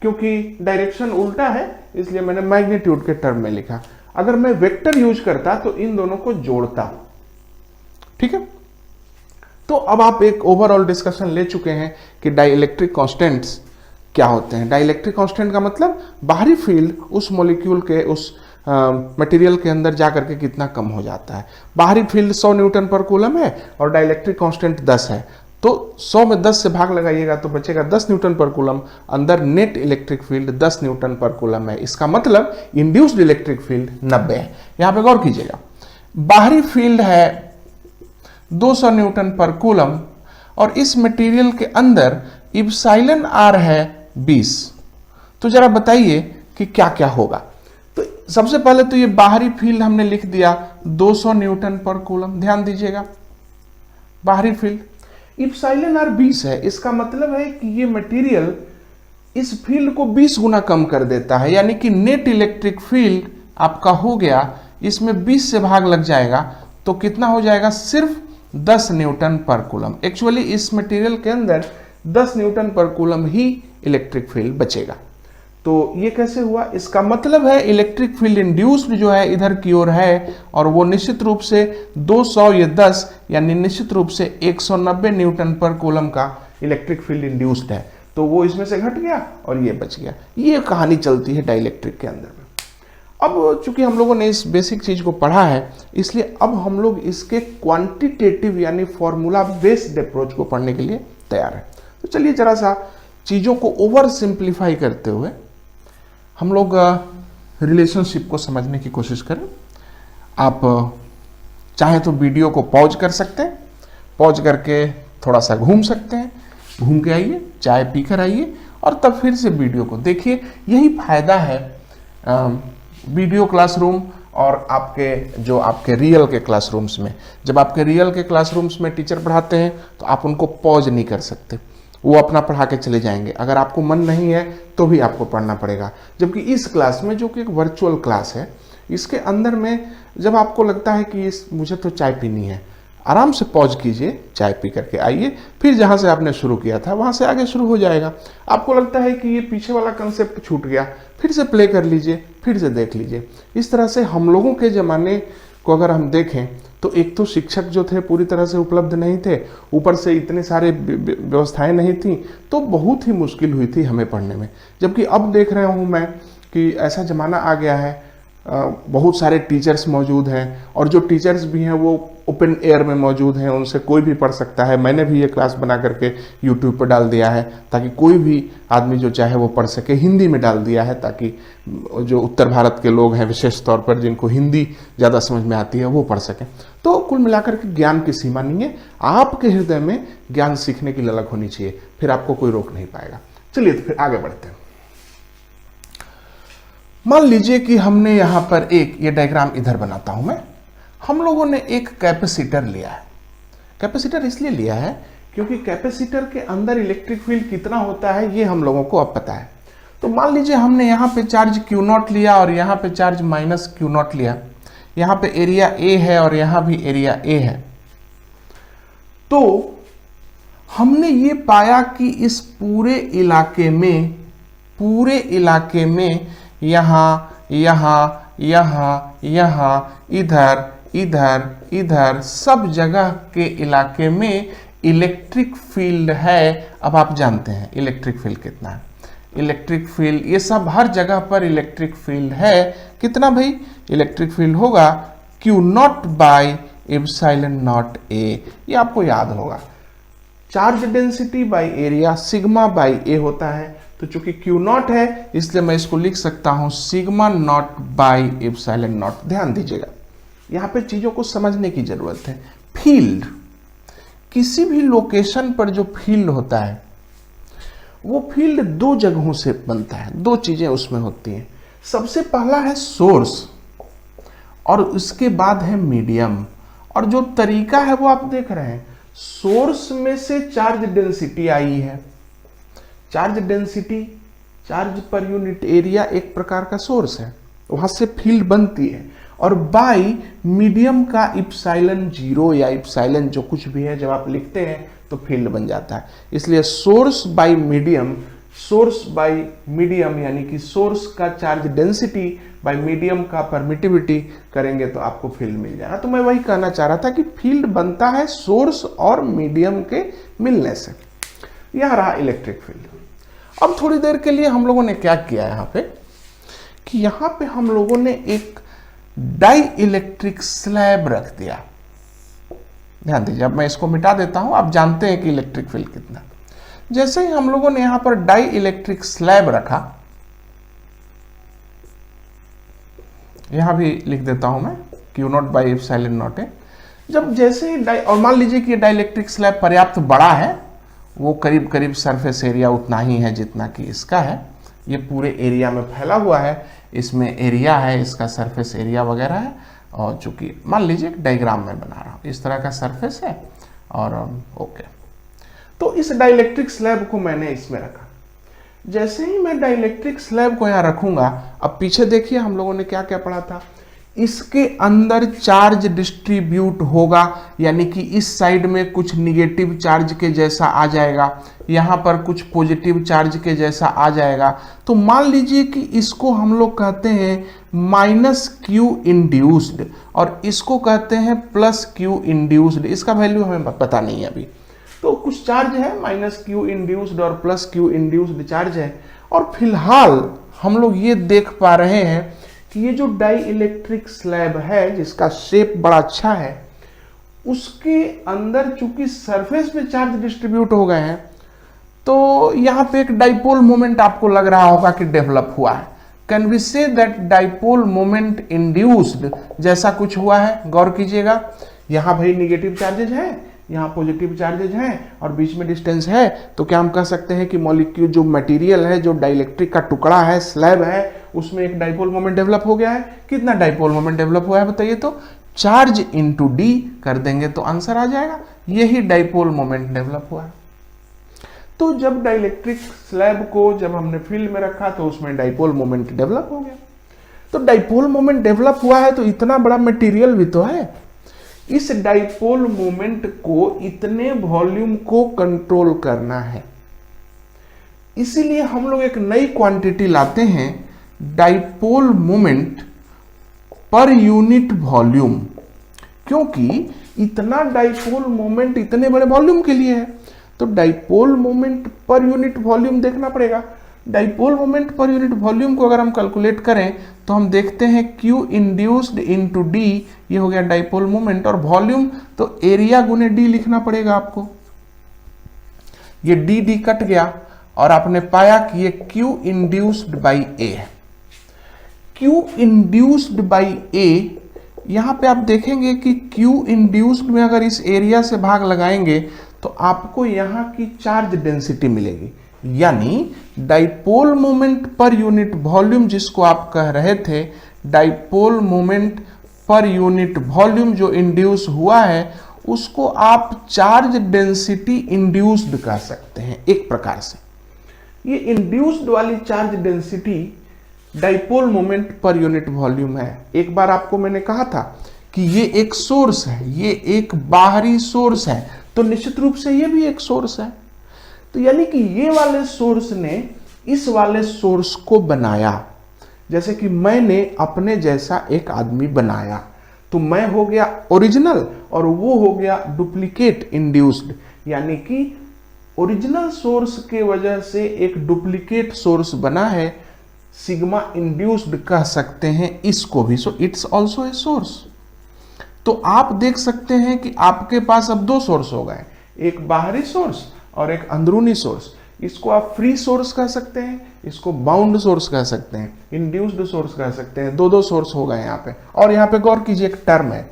क्योंकि डायरेक्शन उल्टा है, इसलिए मैंने मैग्नीट्यूड के टर्म में लिखा। अगर मैं वेक्टर यूज करता तो इन दोनों को जोड़ता, ठीक है। तो अब आप एक ओवरऑल डिस्कशन ले चुके हैं कि डाई इलेक्ट्रिक कॉन्स्टेंट्स क्या होते हैं। डाई इलेक्ट्रिक कॉन्स्टेंट का मतलब बाहरी फील्ड उस मॉलिक्यूल के उस मटेरियल के अंदर जाकर के कितना कम हो जाता है। बाहरी फील्ड 100 न्यूटन पर कूलम है और डाई इलेक्ट्रिक कॉन्स्टेंट 10 है, तो 100 में 10 से भाग लगाइएगा तो बचेगा 10 न्यूटन पर कूलम। अंदर नेट इलेक्ट्रिक फील्ड 10 न्यूटन पर कूलम है, इसका मतलब इंड्यूस्ड इलेक्ट्रिक फील्ड 90 है। यहां पे गौर कीजिएगा, बाहरी फील्ड है 200 न्यूटन पर कूलम, और इस मटेरियल के अंदर इप्सिलॉन आर है 20। तो जरा बताइए कि क्या क्या होगा। तो सबसे पहले तो ये बाहरी फील्ड हमने लिख दिया 200 न्यूटन पर कूलम, ध्यान दीजिएगा बाहरी फील्ड। इप्सिलॉन आर 20 है, इसका मतलब है कि ये मटेरियल इस फील्ड को 20 गुना कम कर देता है, यानी कि नेट इलेक्ट्रिक फील्ड आपका हो गया, इसमें 20 से भाग लग जाएगा तो कितना हो जाएगा, सिर्फ 10 न्यूटन पर कूलम। एक्चुअली इस मटेरियल के अंदर 10 न्यूटन पर कूलम ही इलेक्ट्रिक फील्ड बचेगा। तो ये कैसे हुआ, इसका मतलब है इलेक्ट्रिक फील्ड इंड्यूस्ड जो है इधर की ओर है, और वो निश्चित रूप से 200 या 10 यानी निश्चित रूप से 190 न्यूटन पर कूलम का इलेक्ट्रिक फील्ड इंड्यूस्ड है। तो वो इसमें से घट गया और ये बच गया। ये कहानी चलती है डाइलेक्ट्रिक के अंदर में। अब चूंकि हम लोगों ने इस बेसिक चीज को पढ़ा है, इसलिए अब हम लोग इसके क्वांटिटेटिव यानी फॉर्मूला बेस्ड अप्रोच को पढ़ने के लिए तैयार है। तो चलिए जरा सा चीजों को ओवर सिंप्लीफाई करते हुए हम लोग रिलेशनशिप को समझने की कोशिश करें। आप चाहे तो वीडियो को पॉज कर सकते हैं, पॉज करके थोड़ा सा घूम सकते हैं, घूम के आइए, चाय पी कर आइए और तब फिर से वीडियो को देखिए। यही फायदा है वीडियो क्लासरूम और आपके रियल के क्लासरूम्स में। जब आपके रियल के क्लासरूम्स में टीचर पढ़ाते हैं तो आप उनको पॉज नहीं कर सकते, वो अपना पढ़ा के चले जाएंगे। अगर आपको मन नहीं है तो भी आपको पढ़ना पड़ेगा। जबकि इस क्लास में, जो कि एक वर्चुअल क्लास है, इसके अंदर में जब आपको लगता है कि मुझे तो चाय पीनी है, आराम से पॉज कीजिए, चाय पी करके आइए, फिर जहाँ से आपने शुरू किया था वहाँ से आगे शुरू हो जाएगा। आपको लगता है कि ये पीछे वाला कंसेप्ट छूट गया, फिर से प्ले कर लीजिए, फिर से देख लीजिए। इस तरह से हम लोगों के ज़माने को अगर हम देखें तो एक तो शिक्षक जो थे पूरी तरह से उपलब्ध नहीं थे, ऊपर से इतने सारे व्यवस्थाएं नहीं थी, तो बहुत ही मुश्किल हुई थी हमें पढ़ने में। जबकि अब देख रहा हूँ मैं कि ऐसा ज़माना आ गया है, बहुत सारे टीचर्स मौजूद हैं, और जो टीचर्स भी हैं वो ओपन एयर में मौजूद हैं, उनसे कोई भी पढ़ सकता है। मैंने भी ये क्लास बना करके यूट्यूब पर डाल दिया है ताकि कोई भी आदमी जो चाहे वो पढ़ सके। हिंदी में डाल दिया है ताकि जो उत्तर भारत के लोग हैं विशेष तौर पर, जिनको हिंदी ज़्यादा समझ में आती है, वो पढ़ सकें। तो कुल मिलाकर के ज्ञान की सीमा नहीं है, आपके हृदय में ज्ञान सीखने की ललक होनी चाहिए, फिर आपको कोई रोक नहीं पाएगा। चलिए तो फिर आगे बढ़ते हैं। मान लीजिए कि हमने यहाँ पर ये डायग्राम इधर बनाता हूं मैं, हम लोगों ने एक कैपेसिटर लिया है। कैपेसिटर इसलिए लिया है क्योंकि कैपेसिटर के अंदर इलेक्ट्रिक फील्ड कितना होता है ये हम लोगों को अब पता है। तो मान लीजिए हमने यहाँ पे चार्ज Q0 लिया और यहाँ पे चार्ज -Q0 लिया, यहाँ पे एरिया A है और यहाँ भी एरिया A है। तो हमने ये पाया कि इस पूरे इलाके में यहाँ, यहाँ, यहाँ, यहाँ, इधर, इधर, इधर, सब जगह के इलाके में इलेक्ट्रिक फील्ड है। अब आप जानते हैं इलेक्ट्रिक फील्ड कितना है। इलेक्ट्रिक फील्ड ये सब हर जगह पर इलेक्ट्रिक फील्ड है। कितना भाई? इलेक्ट्रिक फील्ड होगा Q0 by epsilon not A। ये आपको याद होगा, charge density by area sigma by A होता है। तो चूंकि Q0 है इसलिए मैं इसको लिख सकता हूं sigma not by epsilon not. ध्यान दीजिएगा, यहां पे चीजों को समझने की जरूरत है। फील्ड, किसी भी लोकेशन पर जो फील्ड होता है वो फील्ड दो जगहों से बनता है, दो चीजें उसमें होती हैं। सबसे पहला है सोर्स और उसके बाद है मीडियम। और जो तरीका है वो आप देख रहे हैं, सोर्स में से चार्ज डेंसिटी आई है। Charge density, charge per unit area एक प्रकार का सोर्स है, वहां से फील्ड बनती है। और बाई मीडियम का इप्सिलॉन 0 या इप्सिलॉन जो कुछ भी है जब आप लिखते हैं तो फील्ड बन जाता है। इसलिए सोर्स बाई मीडियम यानी कि सोर्स का चार्ज डेंसिटी बाई मीडियम का परमिटिविटी करेंगे तो आपको फील्ड मिल जाएगा। तो मैं वही कहना चाह रहा था कि फील्ड बनता है सोर्स और मीडियम के मिलने से। यह रहा इलेक्ट्रिक फील्ड। अब थोड़ी देर के लिए हम लोगों ने क्या किया यहाँ पे कि यहाँ पे हम लोगों ने एक डाई इलेक्ट्रिक स्लैब रख दिया। ध्यान दीजिए, अब मैं इसको मिटा देता हूं, आप जानते हैं कि इलेक्ट्रिक फील्ड कितना। जैसे ही हम लोगों ने यहां पर डाई इलेक्ट्रिक स्लैब रखा, यहां भी लिख देता हूं मैं Q0 बाई एप्सिलॉन नॉट है। जब जैसे ही और मान लीजिए कि ये डाइलेक्ट्रिक स्लैब पर्याप्त बड़ा है, वो करीब करीब सरफेस एरिया उतना ही है जितना कि इसका है, ये पूरे एरिया में फैला हुआ है, इसमें एरिया है, इसका सरफेस एरिया वगैरह है। और चूंकि मान लीजिए एक डायग्राम में बना रहा हूँ, इस तरह का सरफेस है और ओके। तो इस डाइलेक्ट्रिक स्लैब को मैंने इसमें रखा। जैसे ही मैं डाइलेक्ट्रिक स्लैब को यहाँ रखूंगा, अब पीछे देखिए हम लोगों ने क्या क्या पढ़ा था, इसके अंदर चार्ज डिस्ट्रीब्यूट होगा, यानी कि इस साइड में कुछ निगेटिव चार्ज के जैसा आ जाएगा, यहाँ पर कुछ पॉजिटिव चार्ज के जैसा आ जाएगा। तो मान लीजिए कि इसको हम लोग कहते हैं माइनस क्यू इंड्यूस्ड और इसको कहते हैं प्लस क्यू इंड्यूस्ड। इसका वैल्यू हमें पता नहीं है अभी। तो कुछ चार्ज है, माइनस क्यू इंड्यूस्ड और प्लस क्यू इंड्यूस्ड चार्ज है। और फिलहाल हम लोग ये देख पा रहे हैं कि ये जो डाई इलेक्ट्रिक स्लैब है, जिसका शेप बड़ा अच्छा है, उसके अंदर चूंकि सरफेस पे चार्ज डिस्ट्रीब्यूट हो गए हैं, तो यहां पे एक डाइपोल मोमेंट आपको लग रहा होगा कि डेवलप हुआ है। Can we say that dipole moment induced जैसा कुछ हुआ है? गौर कीजिएगा, यहां भाई निगेटिव चार्जेज हैं, यहाँ पॉजिटिव चार्जेज हैं और बीच में डिस्टेंस है। तो क्या हम कह सकते हैं कि मॉलिक्यूल जो मटेरियल है, जो डाइलेक्ट्रिक का टुकड़ा है, स्लैब है, उसमें एक डाइपोल मोमेंट डेवलप हो गया है। कितना डाइपोल मोमेंट डेवलप हुआ है बताइए? तो चार्ज इंटू डी कर देंगे तो आंसर आ जाएगा, यही डाइपोल मोमेंट डेवलप हुआ है। तो जब डाइलेक्ट्रिक स्लैब को जब हमने फील्ड में रखा तो उसमें डाइपोल मोमेंट डेवलप हो गया। तो डाइपोल मोमेंट डेवलप हुआ है तो इतना बड़ा मटेरियल भी तो है, इस डाइपोल मोमेंट को इतने वॉल्यूम को कंट्रोल करना है। इसीलिए हम लोग एक नई क्वांटिटी लाते हैं, डाइपोल मोमेंट पर यूनिट वॉल्यूम, क्योंकि इतना डाइपोल मोमेंट इतने बड़े वॉल्यूम के लिए है। तो डाइपोल मोमेंट पर यूनिट वॉल्यूम देखना पड़ेगा। डाइपोल मोमेंट पर यूनिट वॉल्यूम को अगर हम कैलकुलेट करें तो हम देखते हैं Q इंड्यूस्ड इंटू डी, ये हो गया डाइपोल मोमेंट, और वॉल्यूम तो एरिया गुने डी लिखना पड़ेगा आपको। ये डी डी कट गया और आपने पाया कि ये Q इंड्यूस्ड बाई ए है। Q इंड्यूस्ड बाई ए, यहां पे आप देखेंगे कि Q इंड्यूस्ड में अगर इस एरिया से भाग लगाएंगे तो आपको यहां की चार्ज डेंसिटी मिलेगी, यानी डाइपोल मोमेंट पर यूनिट वॉल्यूम जिसको आप कह रहे थे, डाइपोल मोमेंट पर यूनिट वॉल्यूम जो इंड्यूस हुआ है उसको आप चार्ज डेंसिटी इंड्यूस्ड कह सकते हैं एक प्रकार से। ये इंड्यूस्ड वाली चार्ज डेंसिटी डाइपोल मोमेंट पर यूनिट वॉल्यूम है। एक बार आपको मैंने कहा था कि ये एक सोर्स है, ये एक बाहरी सोर्स है, तो निश्चित रूप से ये भी एक सोर्स है। तो यानी कि ये वाले सोर्स ने इस वाले सोर्स को बनाया। जैसे कि मैंने अपने जैसा एक आदमी बनाया, तो मैं हो गया ओरिजिनल और वो हो गया डुप्लीकेट इंड्यूस्ड, यानी कि ओरिजिनल सोर्स के वजह से एक डुप्लीकेट सोर्स बना है, सिग्मा इंड्यूस्ड कह सकते हैं इसको भी। So it's also a source. तो आप देख सकते हैं कि आपके पास अब दो सोर्स हो गए, एक बाहरी सोर्स और एक अंदरूनी सोर्स। इसको आप फ्री सोर्स कह सकते हैं, इसको बाउंड सोर्स कह सकते हैं, इंड्यूस्ड सोर्स कह सकते हैं। दो दो सोर्स हो गए यहाँ पे। और यहाँ पे गौर कीजिए, एक टर्म है,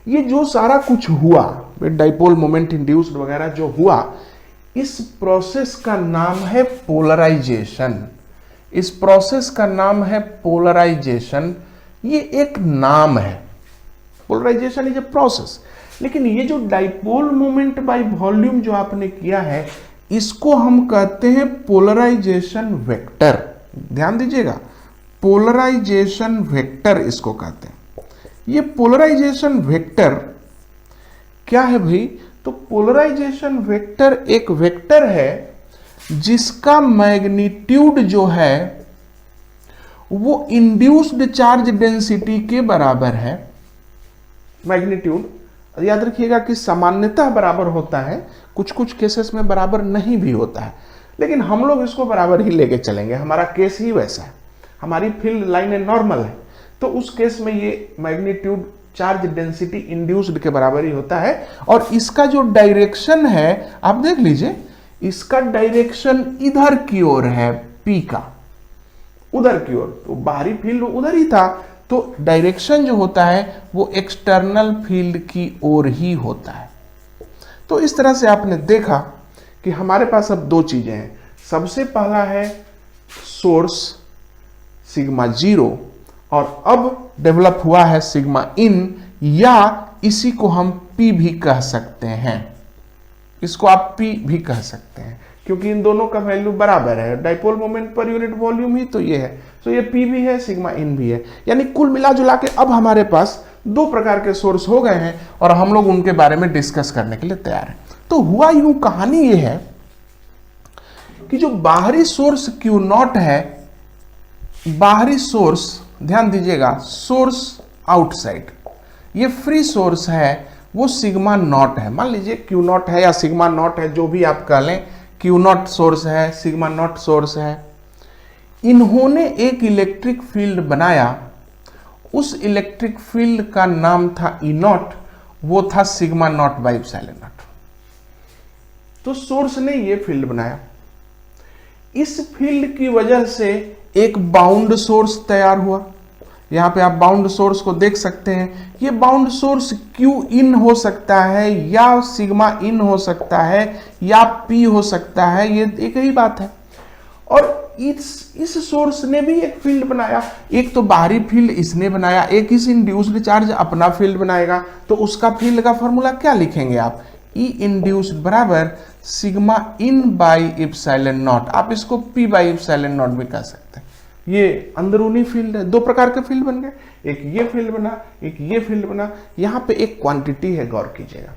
ये जो सारा कुछ हुआ, डाइपोल मोमेंट इंड्यूस्ड वगैरह जो हुआ, इस प्रोसेस का नाम है पोलराइजेशन। इस प्रोसेस का नाम है पोलराइजेशन। ये एक नाम है, पोलराइजेशन इज ए प्रोसेस। लेकिन ये जो डाइपोल मोमेंट बाय वॉल्यूम जो आपने किया है, इसको हम कहते हैं पोलराइजेशन वेक्टर। ध्यान दीजिएगा, पोलराइजेशन वेक्टर इसको कहते हैं। ये पोलराइजेशन वेक्टर क्या है भाई? तो पोलराइजेशन वेक्टर एक वेक्टर है जिसका मैग्नीट्यूड जो है वो इंड्यूस्ड चार्ज डेंसिटी के बराबर है। मैग्नीट्यूड याद रखिएगा कि सामान्यतः बराबर होता है, कुछ कुछ केसेस में बराबर नहीं भी होता है, लेकिन हम लोग इसको बराबर ही लेके चलेंगे। हमारा केस ही वैसा है, हमारी फील्ड लाइन नॉर्मल है, तो उस केस में ये मैग्नीट्यूड चार्ज डेंसिटी इंड्यूस्ड के बराबर ही होता है। और इसका जो डायरेक्शन है आप देख लीजिए, इसका डायरेक्शन इधर की ओर है, पी का, उधर की ओर। तो बाहरी फील्ड उधर ही था, तो डायरेक्शन जो होता है वो एक्सटर्नल फील्ड की ओर ही होता है। तो इस तरह से आपने देखा कि हमारे पास अब दो चीजें हैं। सबसे पहला है सोर्स सिग्मा 0 और अब डेवलप हुआ है सिग्मा इन, या इसी को हम P भी कह सकते हैं, इसको आप P भी कह सकते हैं क्योंकि इन दोनों का वैल्यू बराबर है, डाइपोल मोमेंट पर यूनिट वॉल्यूम ही तो ये है। तो ये P भी है, सिग्मा इन भी है। यानी कुल मिला जुला के अब हमारे पास दो प्रकार के सोर्स हो गए हैं और हम लोग उनके बारे में डिस्कस करने के लिए तैयार हैं। तो हुआ यूं, कहानी ये है कि जो बाहरी सोर्स Q0 है, बाहरी सोर्स, ध्यान दीजिएगा, सोर्स आउटसाइड, ये फ्री सोर्स है, वो सिग्मा नॉट है। मान लीजिए Q0 है या सिग्मा नॉट है, जो भी आप कह लें, Q0 सोर्स है, सिग्मा नॉट सोर्स है। इन्होंने एक इलेक्ट्रिक फील्ड बनाया, उस इलेक्ट्रिक फील्ड का नाम था E0, वो था sigma not by epsilon not. तो सोर्स ने ये फील्ड बनाया, इस फील्ड की वजह से एक बाउंड सोर्स तैयार हुआ। यहां पे आप बाउंड सोर्स को देख सकते हैं। ये बाउंड सोर्स Q इन हो सकता है या सिग्मा इन हो सकता है या P हो सकता है, ये एक ही बात है। और इस सोर्स ने भी एक फील्ड बनाया, एक तो बाहरी फील्ड इसने बनाया, एक इस इंड्यूस्ड चार्ज अपना फील्ड बनाएगा। तो उसका फील्ड का फॉर्मूला क्या लिखेंगे आप? E इंड्यूस्ड बराबर sigma in by epsilon not. आप इसको P बाई एप्सिलॉन नॉट भी कह सकते हैं। ये अंदरूनी फील्ड है, दो प्रकार के फील्ड बन गए, एक ये फील्ड बना, एक ये फील्ड बना। यहां पे एक क्वांटिटी है, गौर कीजिएगा।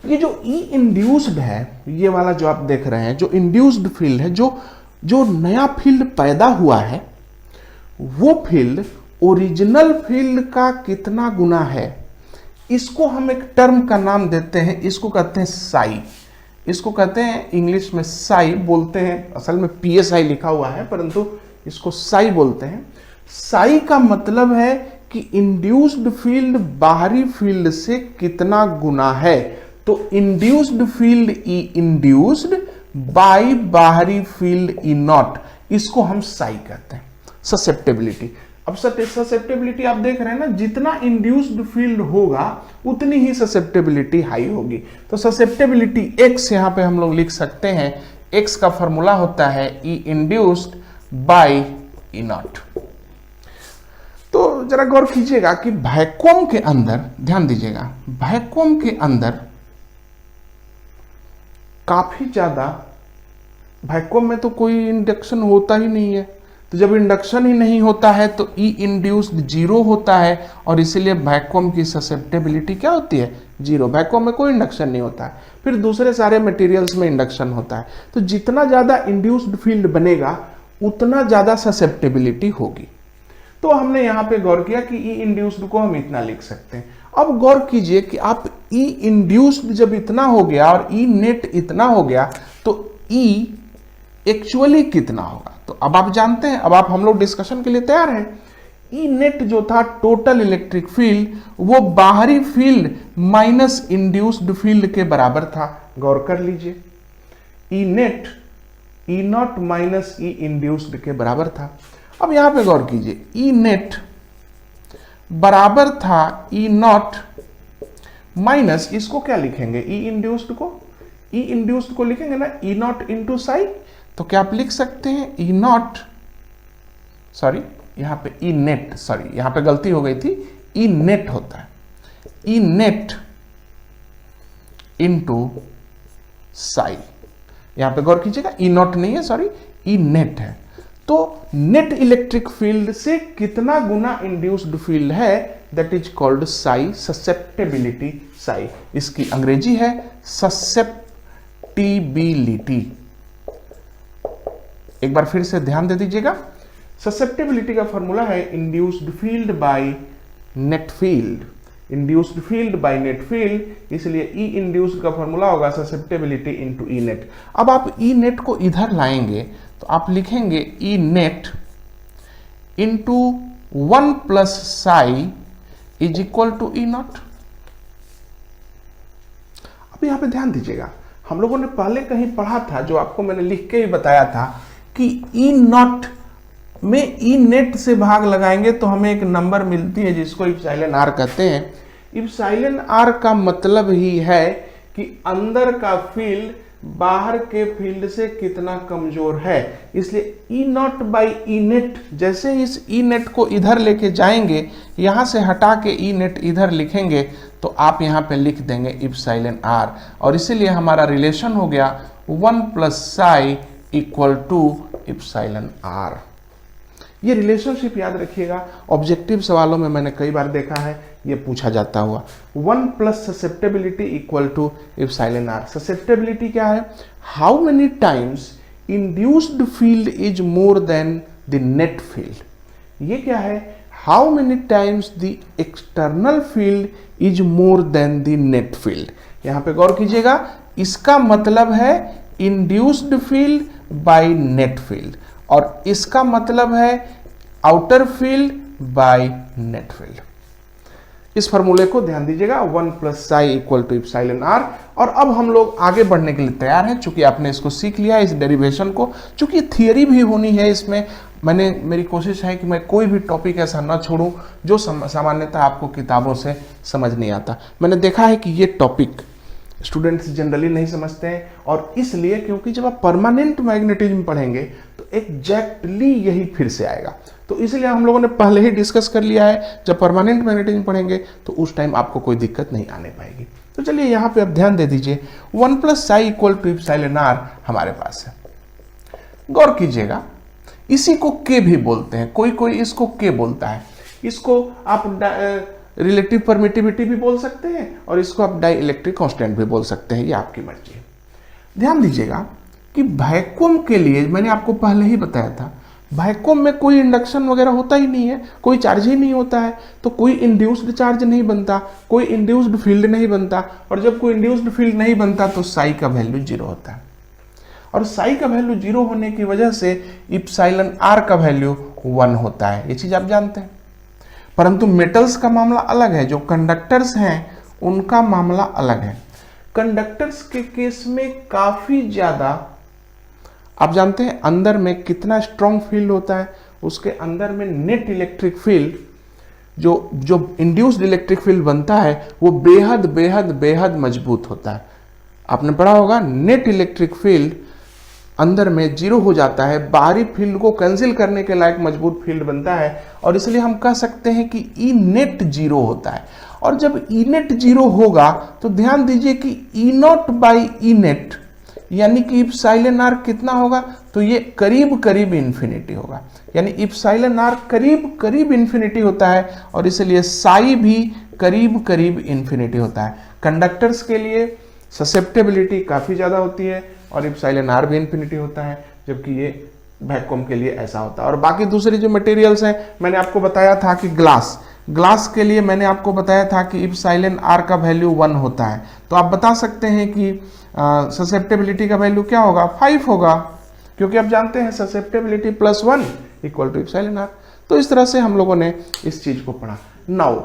ये जो E इंड्यूस्ड है, ये वाला जो आप देख रहे हैं, जो इंड्यूस्ड फील्ड है, जो नया फील्ड पैदा हुआ है, वो फील्ड ओरिजिनल फील्ड का कितना गुना है, इसको हम एक टर्म का नाम देते हैं, इसको कहते हैं साई। इसको कहते हैं इंग्लिश में साई बोलते हैं, असल में PSI लिखा हुआ है परंतु इसको साई बोलते हैं। साई का मतलब है कि इंड्यूस्ड फील्ड बाहरी फील्ड से कितना गुना है। तो induced field E induced by बाहरी फील्ड E0, इसको हम साई कहते हैं। ससेप्टेबिलिटी, अब ससेप्टेबिलिटी आप देख रहे हैं ना, जितना इंड्यूस्ड फील्ड होगा उतनी ही ससेप्टेबिलिटी हाई होगी। तो ससेप्टेबिलिटी x यहां पे हम लोग लिख सकते हैं, x का फॉर्मूला होता है E इंड्यूस्ड बाई E0। तो जरा गौर कीजिएगा कि वैक्यूम के अंदर, ध्यान दीजिएगा, वैक्यूम के अंदर काफी ज्यादा, वैक्यूम में तो कोई इंडक्शन होता ही नहीं है। तो जब इंडक्शन ही नहीं होता है तो E इंड्यूस्ड 0 होता है और इसीलिए वैक्यूम की ससेप्टेबिलिटी क्या होती है? 0। वैक्यूम में कोई इंडक्शन नहीं होता है, फिर दूसरे सारे मटेरियल्स में इंडक्शन होता है। तो जितना ज्यादा इंड्यूस्ड फील्ड बनेगा उतना ज्यादा ससेप्टेबिलिटी होगी। तो हमने यहां पे गौर किया कि E इंड्यूस्ड को हम इतना लिख सकते हैं। अब गौर कीजिए कि आप E इंड्यूस्ड जब इतना हो गया और E नेट इतना हो गया तो E एक्चुअली कितना होगा? तो अब आप जानते हैं, अब आप हम लोग डिस्कशन के लिए तैयार हैं। E नेट जो था टोटल इलेक्ट्रिक फील्ड, वो बाहरी फील्ड माइनस इंड्यूस्ड फील्ड के बराबर था। गौर कर लीजिए, E net E0 minus E induced के बराबर था। अब यहां पे गौर कीजिए, E नेट बराबर था E0 माइनस, इसको क्या लिखेंगे? E इंड्यूस्ड को, E इंड्यूस्ड को लिखेंगे ना E0 इंटू साई। तो क्या आप लिख सकते हैं E0, सॉरी यहां पे E नेट, सॉरी यहां पे गलती हो गई थी, E नेट होता है E नेट इंटू साई। यहां पे गौर कीजिएगा, E0 नहीं है, सॉरी E नेट है। तो नेट इलेक्ट्रिक फील्ड से कितना गुना इंड्यूस्ड फील्ड है, that is called Sai, susceptibility Sai. इसकी अंग्रेजी है ससेप्टिबिलिटी। एक बार फिर से ध्यान दे दीजिएगा, ससेप्टेबिलिटी का फॉर्मूला है induced field by net field, induced field by net field, इसलिए E इंड्यूस्ड का फॉर्मूला होगा ससेप्टेबिलिटी इनटू E नेट। अब आप E नेट को इधर लाएंगे तो आप लिखेंगे E net into 1 plus psi is equal to E0। अब यहां पे ध्यान दीजिएगा, हम लोगों ने पहले कहीं पढ़ा था, जो आपको मैंने लिख के ही बताया था कि E0 में ई नेट से भाग लगाएंगे तो हमें एक नंबर मिलती है जिसको इप्सिलॉन आर कहते हैं। इप्सिलॉन आर का मतलब ही है कि अंदर का फील्ड बाहर के फील्ड से कितना कमजोर है। इसलिए ई नॉट बाई ई नेट, जैसे इस ई नेट को इधर लेके जाएंगे, यहां से हटा के ई नेट इधर लिखेंगे तो आप यहां पे लिख देंगे इप्सिलॉन आर, और इसीलिए हमारा रिलेशन हो गया 1 plus psi equal to epsilon r. ये रिलेशनशिप याद रखिएगा, ऑब्जेक्टिव सवालों में मैंने कई बार देखा है ये पूछा जाता हुआ। 1 plus susceptibility equal to epsilon r. Susceptibility क्या है? How many times induced field is more than the net field. ये क्या है? How many times the external field is more than the net field. यहां पे गौर कीजिएगा, इसका मतलब है induced field by net field, और इसका मतलब है outer field by net field. इस फॉर्मूले को ध्यान दीजिएगा, 1 plus psi equal to epsilon r. और अब हम लोग आगे बढ़ने के लिए तैयार हैं, चूंकि आपने इसको सीख लिया इस डेरिवेशन को। चूंकि थियरी भी होनी है इसमें, मेरी कोशिश है कि मैं कोई भी टॉपिक ऐसा ना छोड़ूं जो सामान्यतः आपको किताबों से समझ नहीं आता। मैंने देखा है कि ये टॉपिक स्टूडेंट्स जनरली नहीं समझते हैं, और इसलिए क्योंकि जब आप परमानेंट मैग्नेटिज्म पढ़ेंगे तो एग्जैक्टली यही फिर से आएगा। तो इसलिए हम लोगों ने पहले ही डिस्कस कर लिया है, जब परमानेंट मैग्नेटिज्म पढ़ेंगे तो उस टाइम आपको कोई दिक्कत नहीं आने पाएगी। तो चलिए यहाँ पे आप ध्यान दे दीजिए, 1 plus psi equal to epsilon r हमारे पास है। गौर कीजिएगा, इसी को के भी बोलते हैं, कोई कोई इसको के बोलता है। इसको आप रिलेटिव परमिटिविटी भी बोल सकते हैं, और इसको आप डाई इलेक्ट्रिक कांस्टेंट भी बोल सकते हैं, ये आपकी मर्जी है। ध्यान दीजिएगा कि वैक्यूम के लिए मैंने आपको पहले ही बताया था, वैक्यूम में कोई इंडक्शन वगैरह होता ही नहीं है, कोई चार्ज ही नहीं होता है, तो कोई इंड्यूस्ड चार्ज नहीं बनता, कोई इंड्यूस्ड फील्ड नहीं बनता, और जब कोई इंड्यूस्ड फील्ड नहीं बनता तो साई का वैल्यू 0 होता है। और साई का वैल्यू 0 होने की वजह से इप्सिलॉन आर का वैल्यू 1 होता है, ये चीज आप जानते हैं। परंतु मेटल्स का मामला अलग है, जो कंडक्टर्स हैं उनका मामला अलग है। कंडक्टर्स के केस में काफी ज्यादा, आप जानते हैं अंदर में कितना स्ट्रॉन्ग फील्ड होता है, उसके अंदर में नेट इलेक्ट्रिक फील्ड, जो इंड्यूस्ड इलेक्ट्रिक फील्ड बनता है वो बेहद बेहद बेहद मजबूत होता है। आपने पढ़ा होगा, नेट इलेक्ट्रिक फील्ड अंदर में 0 हो जाता है, बाहरी फील्ड को कैंसिल करने के लायक मजबूत फील्ड बनता है, और इसलिए हम कह सकते हैं कि ई नेट 0 होता है। और जब ई नेट 0 होगा तो ध्यान दीजिए कि ई नॉट बाई ई नेट यानी कि इप्सिलॉन आर कितना होगा, तो ये करीब करीब इन्फिनिटी होगा, यानी इप्सिलॉन आर करीब करीब इन्फिनिटी होता है, और इसलिए साई भी करीब करीब इन्फिनिटी होता है। कंडक्टर्स के लिए ससेप्टेबिलिटी काफी ज्यादा होती है और इप्सिलॉन आर भी इन्फिनिटी होता है, जबकि ये वैक्यूम के लिए ऐसा होता है। और बाकी दूसरी जो मटेरियल्स हैं, मैंने आपको बताया था कि ग्लास के लिए मैंने आपको बताया था कि इप्सिलॉन आर का वैल्यू 1 होता है, तो आप बता सकते हैं कि ससेप्टेबिलिटी का वैल्यू क्या होगा, 5 होगा, क्योंकि आप जानते हैं susceptibility plus 1 equal to epsilon r. तो इस तरह से हम लोगों ने इस चीज को पढ़ा। नाउ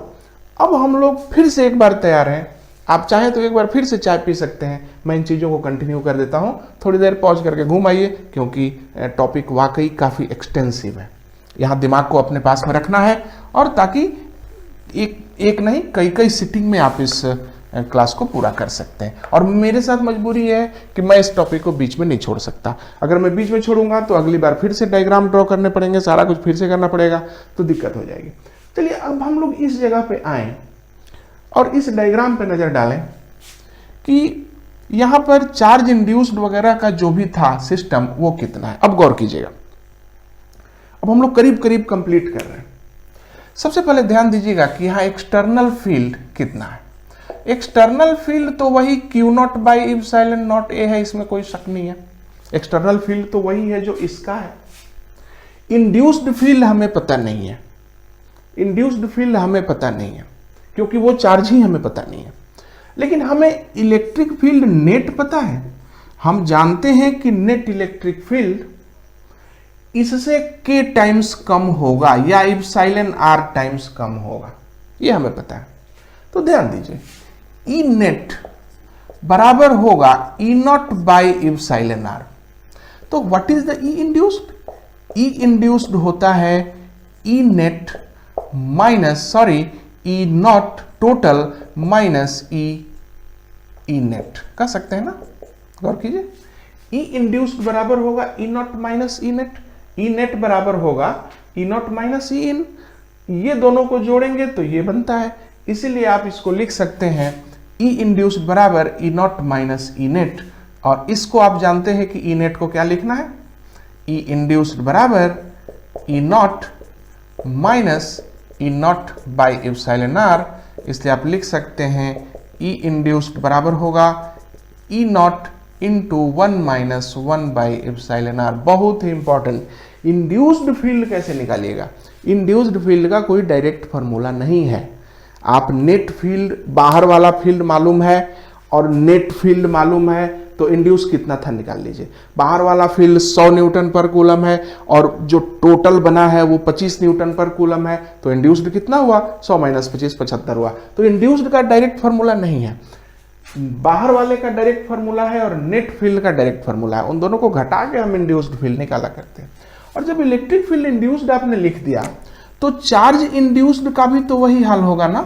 अब हम लोग फिर से एक बार तैयार हैं, आप चाहें तो एक बार फिर से चाय पी सकते हैं, मैं इन चीज़ों को कंटिन्यू कर देता हूं, थोड़ी देर पॉज करके घूम आइए, क्योंकि टॉपिक वाकई काफ़ी एक्सटेंसिव है। यहाँ दिमाग को अपने पास में रखना है, और ताकि एक नहीं कई सिटिंग में आप इस क्लास को पूरा कर सकते हैं। और मेरे साथ मजबूरी है कि मैं इस टॉपिक को बीच में नहीं छोड़ सकता। अगर मैं बीच में छोड़ूंगा तो अगली बार फिर से डायग्राम ड्रॉ करने पड़ेंगे, सारा कुछ फिर से करना पड़ेगा, तो दिक्कत हो जाएगी। चलिए अब हम लोग इस जगह पे आए और इस डायग्राम पे नजर डालें कि यहां पर चार्ज इंड्यूस्ड वगैरह का जो भी था सिस्टम वो कितना है। अब गौर कीजिएगा, अब हम लोग करीब करीब कंप्लीट कर रहे हैं। सबसे पहले ध्यान दीजिएगा कि यहां एक्सटर्नल फील्ड कितना है। एक्सटर्नल फील्ड तो वही Q not by epsilon not a है, इसमें कोई शक नहीं है। एक्सटर्नल फील्ड तो वही है जो इसका है। इंड्यूस्ड फील्ड हमें पता नहीं है, इंड्यूस्ड फील्ड हमें पता नहीं है, क्योंकि वो चार्ज ही हमें पता नहीं है। लेकिन हमें इलेक्ट्रिक फील्ड नेट पता है। हम जानते हैं कि नेट इलेक्ट्रिक फील्ड इससे k टाइम्स कम होगा या इप्सिलॉन r टाइम्स कम होगा, ये हमें पता है। तो ध्यान दीजिए, ई नेट बराबर होगा E naught by epsilon r। तो what is the E induced? E induced होता है E net minus E naught total minus E net, कह सकते हैं ना, गौर कीजिए। ई इंड्यूस्ड बराबर होगा E naught minus E net, E net बराबर होगा ई नॉट माइनस ई इन, ये दोनों को जोड़ेंगे तो ये बनता है, इसीलिए आप इसको लिख सकते हैं ई इंड्यूस्ड बराबर E naught minus E net. और इसको आप जानते हैं कि ई नेट को क्या लिखना है, ई इंड्यूस्ड बराबर E naught minus E naught by epsilon R, इसलिए आप लिख सकते हैं ई इंड्यूस्ड बराबर होगा E naught into 1 minus 1 by epsilon R. बहुत ही इंपॉर्टेंट, इंड्यूस्ड फील्ड कैसे निकालिएगा, इंड्यूस्ड फील्ड का कोई डायरेक्ट फॉर्मूला नहीं है। आप नेट फील्ड, बाहर वाला फील्ड मालूम है और नेट फील्ड मालूम है तो इंड्यूस कितना था निकाल लीजिए। बाहर वाला फील्ड 100 न्यूटन पर कूलम है और जो टोटल बना है वो 25 न्यूटन पर कूलम है, तो इंड्यूस्ड कितना हुआ, 100 माइनस 25 75 हुआ। तो इंड्यूस्ड का डायरेक्ट फार्मूला नहीं है, बाहर वाले का डायरेक्ट फार्मूला है और नेट फील्ड का डायरेक्ट फार्मूला है, उन दोनों को घटा के हम इंड्यूस्ड फील्ड निकाला करते हैं। और जब इलेक्ट्रिक फील्ड इंड्यूस्ड आपने लिख दिया तो चार्ज इंड्यूस्ड का भी तो वही हाल होगा ना,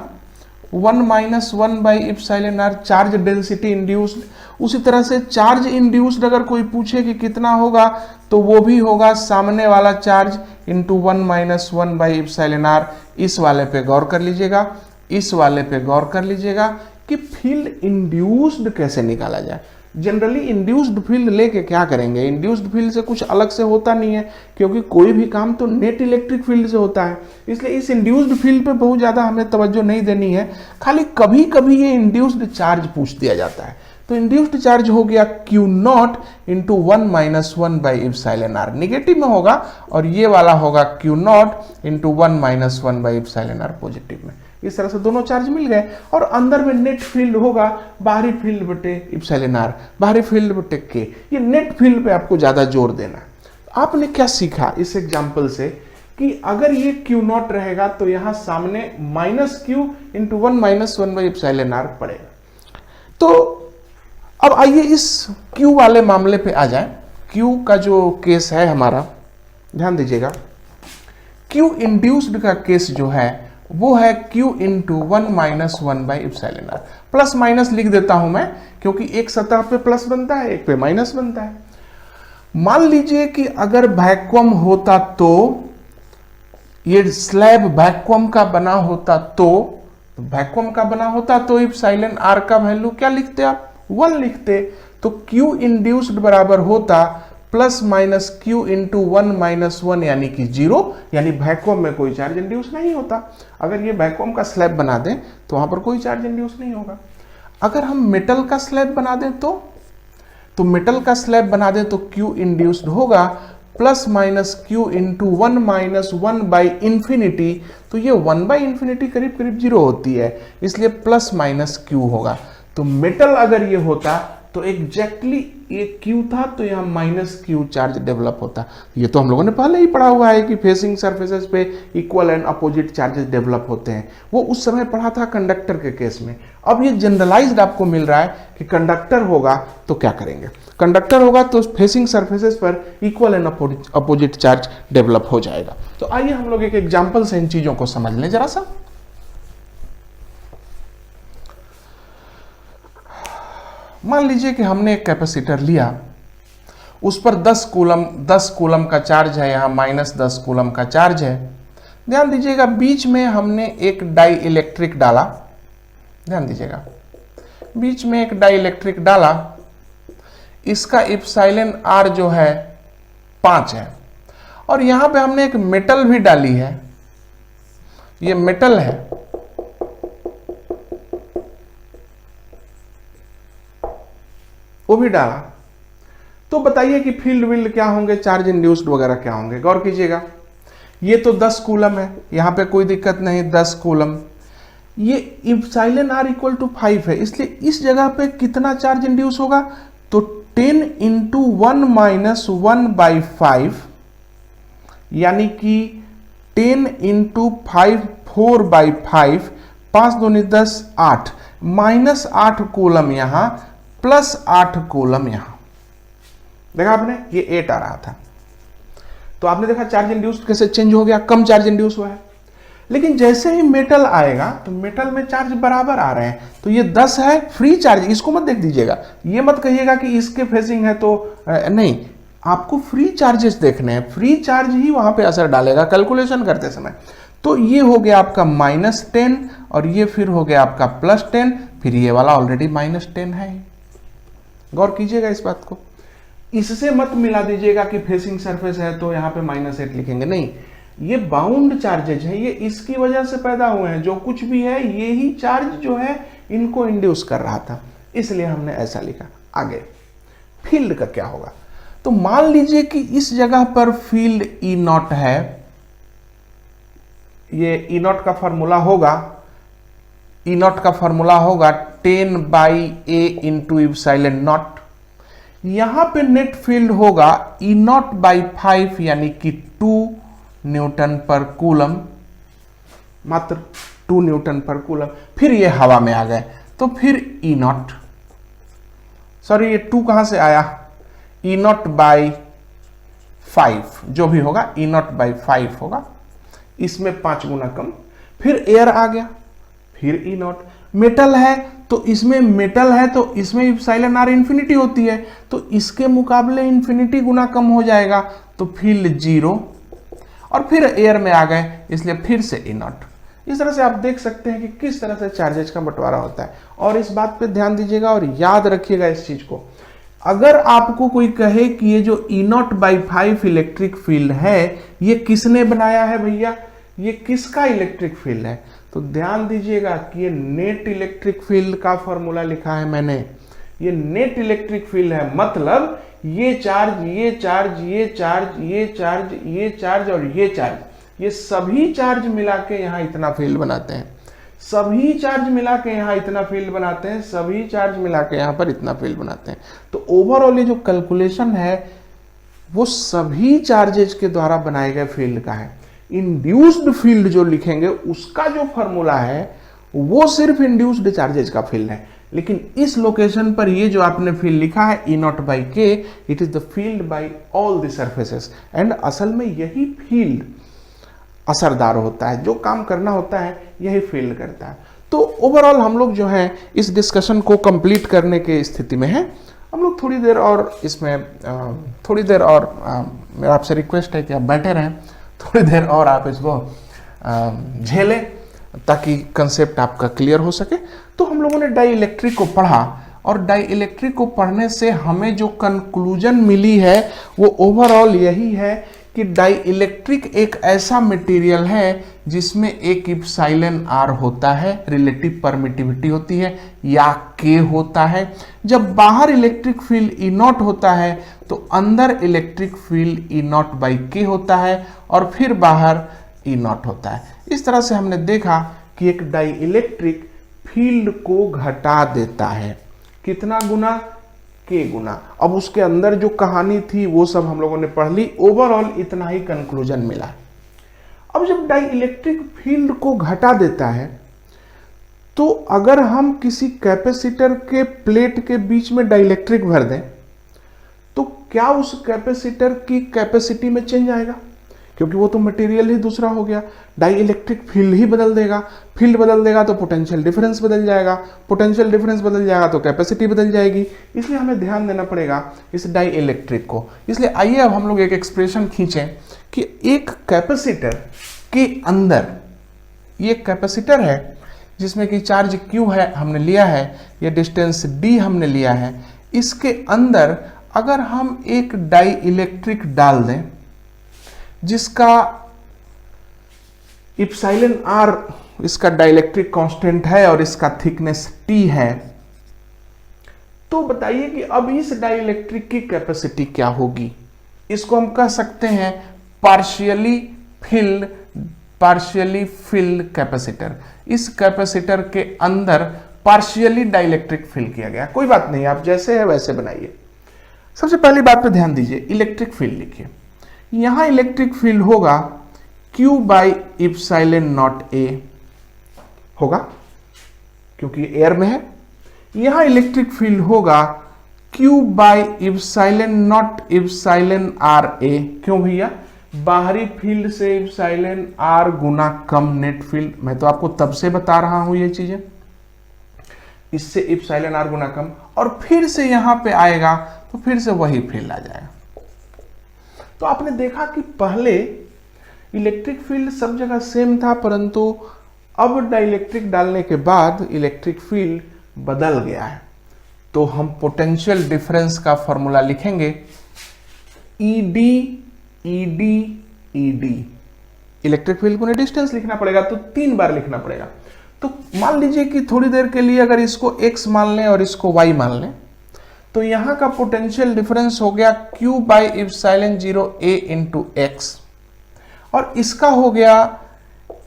1 minus 1 by epsilon r, charge density induced. उसी तरह से चार्ज इंड्यूस्ड अगर कोई पूछे कि कितना होगा तो वो भी होगा सामने वाला charge into 1 minus 1 by epsilon r. इस वाले पे गौर कर लीजिएगा, इस वाले पे गौर कर लीजिएगा कि फील्ड इंड्यूस्ड कैसे निकाला जाए। जनरली इंड्यूस्ड फील्ड लेके क्या करेंगे, इंड्यूस्ड फील्ड से कुछ अलग से होता नहीं है, क्योंकि कोई भी काम तो नेट इलेक्ट्रिक फील्ड से होता है, इसलिए इस इंड्यूस्ड फील्ड पे बहुत ज़्यादा हमें तवज्जो नहीं देनी है। खाली कभी कभी ये इंड्यूस्ड चार्ज पूछ दिया जाता है, तो इंड्यूस्ड चार्ज हो गया Q naught into 1 minus 1 by epsilon r, negative में होगा, और ये वाला होगा Q naught into 1 minus 1 by epsilon r positive में। इस तरह से दोनों चार्ज मिल गए और अंदर में नेट फील्ड होगा बाहरी फील्ड बटे एप्सिलॉन आर, बाहरी फील्ड बटे के। ये नेट फील्ड पे आपको ज्यादा जोर देना है। आपने क्या सीखा इस एग्जांपल से कि अगर ये Q नॉट रहेगा तो यहां सामने minus Q into 1 minus 1 by epsilon r पड़ेगा। तो अब आइए इस Q वाले मामले पे आ जाए। Q का जो केस है हमारा, ध्यान दीजिएगा, Q इंड्यूस्ड का केस जो है वो है Q into 1 minus 1 by epsilon r. Plus minus लिख देता हूं मैं, क्योंकि एक सतह पे प्लस बनता है, एक पे माइनस बनता है। मान लीजिए कि अगर वैक्यूम होता तो, ये स्लैब वैक्यूम का बना होता तो, वैक्यूम का बना होता तो एप्सिलॉन आर का वैल्यू क्या लिखते आप, 1 लिखते। तो Q इंड्यूस्ड बराबर होता plus minus Q into 1 minus 1 यानी कि 0, यानी वैक्यूम में कोई चार्ज इंड्यूस नहीं होता। अगर ये वैक्यूम का स्लैब बना दें तो वहां पर कोई चार्ज इंड्यूस नहीं होगा। अगर हम मेटल का स्लैब बना दें तो मेटल का स्लैब बना दें तो Q इंड्यूस्ड होगा plus minus Q into 1 minus 1 by infinity. तो ये 1 बाई इंफिनिटी करीब करीब 0 होती है, इसलिए प्लस माइनस Q होगा। तो मेटल अगर ये होता तो एग्जैक्टली ये Q था तो यहाँ माइनस Q चार्ज डेवलप होता। ये तो हम लोगों ने पहले ही पढ़ा हुआ है कि फेसिंग सरफेसेस पे equal and opposite charges develop होते हैं, वो उस समय पढ़ा था कंडक्टर के केस में। अब ये जनरलाइज्ड आपको मिल रहा है कि कंडक्टर होगा तो क्या करेंगे, कंडक्टर होगा तो फेसिंग सरफेसेस पर equal and opposite charge develop हो जाएगा। तो आइए हम लोग एक एग्जाम्पल से इन चीजों को समझ लें जरा सा। मान लीजिए कि हमने एक कैपेसिटर लिया, उस पर 10 कूलम का चार्ज है, यहाँ माइनस 10 कूलम का चार्ज है। ध्यान दीजिएगा बीच में हमने एक डाई इलेक्ट्रिक डाला, ध्यान दीजिएगा बीच में एक डाई इलेक्ट्रिक डाला, इसका एप्सिलॉन आर जो है 5 है, और यहां पे हमने एक मेटल भी डाली है, ये मेटल है, वो भी डाला। तो बताइए कि फील्ड विल्ड क्या होंगे, चार्ज इंड्यूस्ड वगैरह क्या होंगे। गौर कीजिएगा, ये तो 10 कूलम है, यहां पे कोई दिक्कत नहीं, 10 कूलम। ये एप्सिलॉन आर इक्वल टू 5 है, इसलिए इस जगह पे कितना चार्ज इंड्यूस होगा, तो 10 इंटू 1 माइनस 1 बाई 5, यानी कि 10 इंटू 5 4 बाई 5, 5 दूनी 10 8, माइनस 8 कूलम यहां प्लस 8 कूलम यहां। देखा आपने, ये 8 आ रहा था। तो आपने देखा चार्ज इंड्यूस्ड कैसे चेंज हो गया, कम चार्ज इंड्यूस हुआ है। लेकिन जैसे ही मेटल आएगा तो मेटल में चार्ज बराबर आ रहे हैं, तो ये 10 है फ्री चार्ज, इसको मत देख दीजिएगा, ये मत कहिएगा कि इसके फेसिंग है तो नहीं, आपको फ्री चार्जेस देखने हैं, फ्री चार्ज ही वहां पे असर डालेगा कैलकुलेशन करते समय। तो ये हो गया आपका -10 और ये फिर हो गया आपका +10, फिर ये वाला ऑलरेडी -10 है। गौर कीजिएगा इस बात को, इससे मत मिला दीजिएगा कि फेसिंग सरफेस है तो यहाँ पे -8 लिखेंगे, नहीं, ये बाउंड चार्जेज है, ये इसकी वजह से पैदा हुए हैं, जो कुछ भी है ये ही चार्ज जो है इनको इंड्यूस कर रहा था, इसलिए हमने ऐसा लिखा। आगे फील्ड का क्या होगा, तो मान लीजिए कि इस जगह पर फील्ड E0 है, ये E0 का फॉर्मूला होगा, E0 का फॉर्मूला होगा 10/A × ε0। यहां पे नेट फील्ड होगा E0/5 यानी कि 2 न्यूटन पर कूलम, मात्र 2 न्यूटन पर कूलम। फिर ये हवा में आ गए तो फिर E0, सॉरी ये 2 कहां से आया, E0/5 जो भी होगा E0/5 होगा, इसमें 5 गुना कम। फिर एयर आ गया, फिर E0। मेटल है तो इसमें मेटल है तो इसमें εr इंफिनिटी होती है, तो इसके मुकाबले इंफिनिटी गुना कम हो जाएगा, तो फील्ड 0। और फिर एयर में आ गए, इसलिए फिर से E0। इस तरह से आप देख सकते हैं कि किस तरह से चार्जेज का बंटवारा होता है। और इस बात पे ध्यान दीजिएगा और याद रखिएगा इस चीज को, अगर आपको कोई कहे कि ये जो E0/5 इलेक्ट्रिक फील्ड है ये किसने बनाया है भैया, ये किसका इलेक्ट्रिक फील्ड है, तो ध्यान दीजिएगा कि ये नेट इलेक्ट्रिक फील्ड का फॉर्मूला लिखा है मैंने, ये नेट इलेक्ट्रिक फील्ड है, मतलब ये चार्ज, ये चार्ज, ये चार्ज, ये चार्ज, ये चार्ज और ये चार्ज, ये सभी चार्ज मिला के यहां इतना फील्ड बनाते हैं, सभी चार्ज मिला के यहां इतना फील्ड बनाते हैं, सभी चार्ज मिला के यहां पर इतना फील्ड बनाते हैं। तो ओवरऑल ये जो कैलकुलेशन है वो सभी चार्जेज के द्वारा बनाए गए फील्ड का है। इंड्यूस्ड फील्ड जो लिखेंगे उसका जो फॉर्मूला है वो सिर्फ इंड्यूस्ड चार्जेज का फील्ड है, लेकिन इस लोकेशन पर ये जो आपने फील्ड लिखा है E0/k, it is the field by all the surfaces. And असल में यही फील्ड असरदार होता है, जो काम करना होता है यही फील्ड करता है। तो ओवरऑल हम लोग जो है इस डिस्कशन को कंप्लीट करने के स्थिति में है। हम लोग थोड़ी देर और इसमें थोड़ी देर और मेरा आपसे रिक्वेस्ट है कि आप बैठे रहें, थोड़ी देर और आप इसको झेलें ताकि कंसेप्ट आपका क्लियर हो सके। तो हम लोगों ने डाई इलेक्ट्रिक को पढ़ा और डाई इलेक्ट्रिक को पढ़ने से हमें जो कंक्लूजन मिली है वो ओवरऑल यही है कि डाई इलेक्ट्रिक एक ऐसा मटेरियल है जिसमें एक इप्सिलॉन r होता है, रिलेटिव परमिटिविटी होती है, या k होता है। जब बाहर इलेक्ट्रिक फील्ड E0 होता है तो अंदर इलेक्ट्रिक फील्ड E0/k होता है और फिर बाहर E0 होता है। इस तरह से हमने देखा कि एक डाई इलेक्ट्रिक फील्ड को घटा देता है, कितना गुना, k गुना। अब उसके अंदर जो कहानी थी वो सब हम लोगों ने पढ़ ली, ओवरऑल इतना ही कंक्लूजन मिला। अब जब डाई इलेक्ट्रिक फील्ड को घटा देता है तो अगर हम किसी कैपेसिटर के प्लेट के बीच में डाई इलेक्ट्रिक भर दें तो क्या उस कैपेसिटर की कैपेसिटी में चेंज आएगा, क्योंकि वो तो मटेरियल ही दूसरा हो गया। डाई इलेक्ट्रिक फील्ड ही बदल देगा, फील्ड बदल देगा तो पोटेंशियल डिफरेंस बदल जाएगा, पोटेंशियल डिफरेंस बदल जाएगा तो कैपेसिटी बदल जाएगी। इसलिए हमें ध्यान देना पड़ेगा इस डाई इलेक्ट्रिक को। इसलिए आइए अब हम लोग एक एक्सप्रेशन खींचें कि एक कैपेसिटर के अंदर, ये कैपेसिटर है जिसमें कि चार्ज Q है हमने लिया है, ये डिस्टेंस D हमने लिया है, इसके अंदर अगर हम एक डाई इलेक्ट्रिक डाल दें जिसका इप्सिलॉन r इसका डाइलेक्ट्रिक कांस्टेंट है और इसका थिकनेस T है, तो बताइए कि अब इस डाइलेक्ट्रिक की कैपेसिटी क्या होगी। इसको हम कह सकते हैं पार्शियली फिल्ड कैपेसिटर। इस कैपेसिटर के अंदर पार्शियली डाइलेक्ट्रिक फिल किया गया। कोई बात नहीं, आप जैसे है वैसे बनाइए। सबसे पहली बात पे ध्यान दीजिए, इलेक्ट्रिक फील्ड लिखिए। यहां इलेक्ट्रिक फील्ड होगा Q/ε0A होगा क्योंकि एयर में है। यहां इलेक्ट्रिक फील्ड होगा Q/ε0 εRA। क्यों भैया, बाहरी फील्ड से इप्सिलॉन आर गुना कम नेट फील्ड। मैं तो आपको तब से बता रहा हूं ये चीजें, इससे इप्सिलॉन आर गुना कम, और फिर से यहां पे आएगा तो फिर से वही फील्ड आ जाएगा। तो आपने देखा कि पहले इलेक्ट्रिक फील्ड सब जगह सेम था, परंतु अब डाइलेक्ट्रिक डालने के बाद इलेक्ट्रिक फील्ड बदल गया है। तो हम पोटेंशियल डिफरेंस का फॉर्मूला लिखेंगे, ED ED ED। Electric field को डिस्टेंस लिखना पड़ेगा तो 3 बार लिखना पड़ेगा। तो मान लीजिए कि थोड़ी देर के लिए अगर इसको x मान लें और इसको y मान लें, तो यहां का पोटेंशियल डिफरेंस हो गया Q by epsilon 0 A into x, और इसका हो गया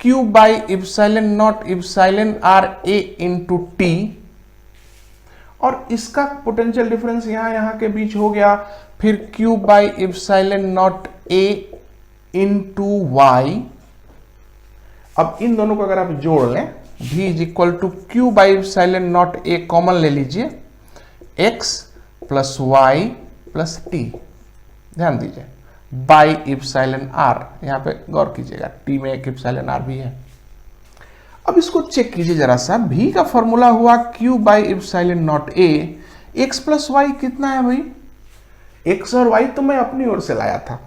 Q by epsilon not epsilon R A into T, और इसका पोटेंशियल डिफरेंस यहां के बीच हो गया फिर Q by epsilon naught A into y. अब इन दोनों को अगर आप जोड़ लें, V is equal to Q by epsilon naught A common ले लीजिए, x plus y plus t, ध्यान दीजिए, बाई इप्सिलॉन आर, यहां पे गौर कीजिएगा टी में एक इप्सिलॉन आर भी है। अब इसको चेक कीजिए जरा सा, V का फॉर्मूला हुआ Q by epsilon naught A, x plus y कितना है भाई, x और y तो मैं अपनी ओर से लाया था,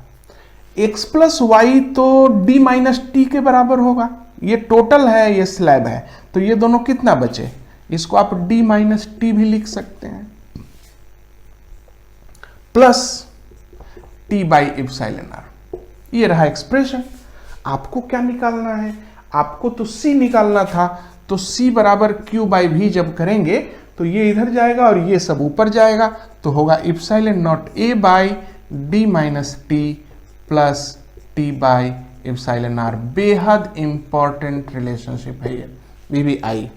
x प्लस वाई तो d माइनस टी के बराबर होगा, ये टोटल है ये स्लैब है, तो ये दोनों कितना बचे, इसको आप d माइनस टी भी लिख सकते हैं, plus t by epsilon r. ये रहा एक्सप्रेशन। आपको क्या निकालना है, आपको तो c निकालना था, तो c बराबर Q बाई भी जब करेंगे तो ये इधर जाएगा और ये सब ऊपर जाएगा, तो होगा epsilon naught A by d minus t plus t by epsilon r. बेहद इंपॉर्टेंट रिलेशनशिप है ये, VBI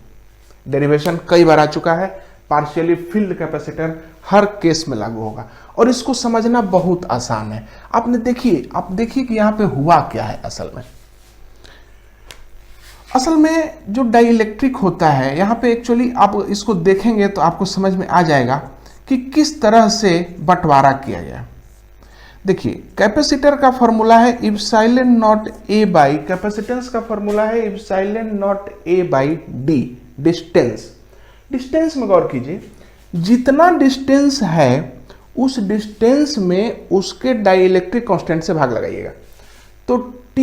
डेरिवेशन कई बार आ चुका है। पार्शियली फील्ड कैपेसिटर हर केस में लागू होगा, और इसको समझना बहुत आसान है। आपने देखिए, आप देखिए कि यहां पे हुआ क्या है। असल में जो डाइइलेक्ट्रिक होता है, यहां पे एक्चुअली आप इसको देखेंगे तो आपको समझ में आ जाएगा कि किस तरह से बंटवारा किया गया। देखिए, कैपेसिटर का फॉर्मूला है epsilon naught A by, capacitance का फॉर्मूला है epsilon naught A by D, distance. Distance में गौर कीजिए, जितना डिस्टेंस है उस डिस्टेंस में उसके डाइइलेक्ट्रिक कांस्टेंट से भाग लगाइएगा। तो T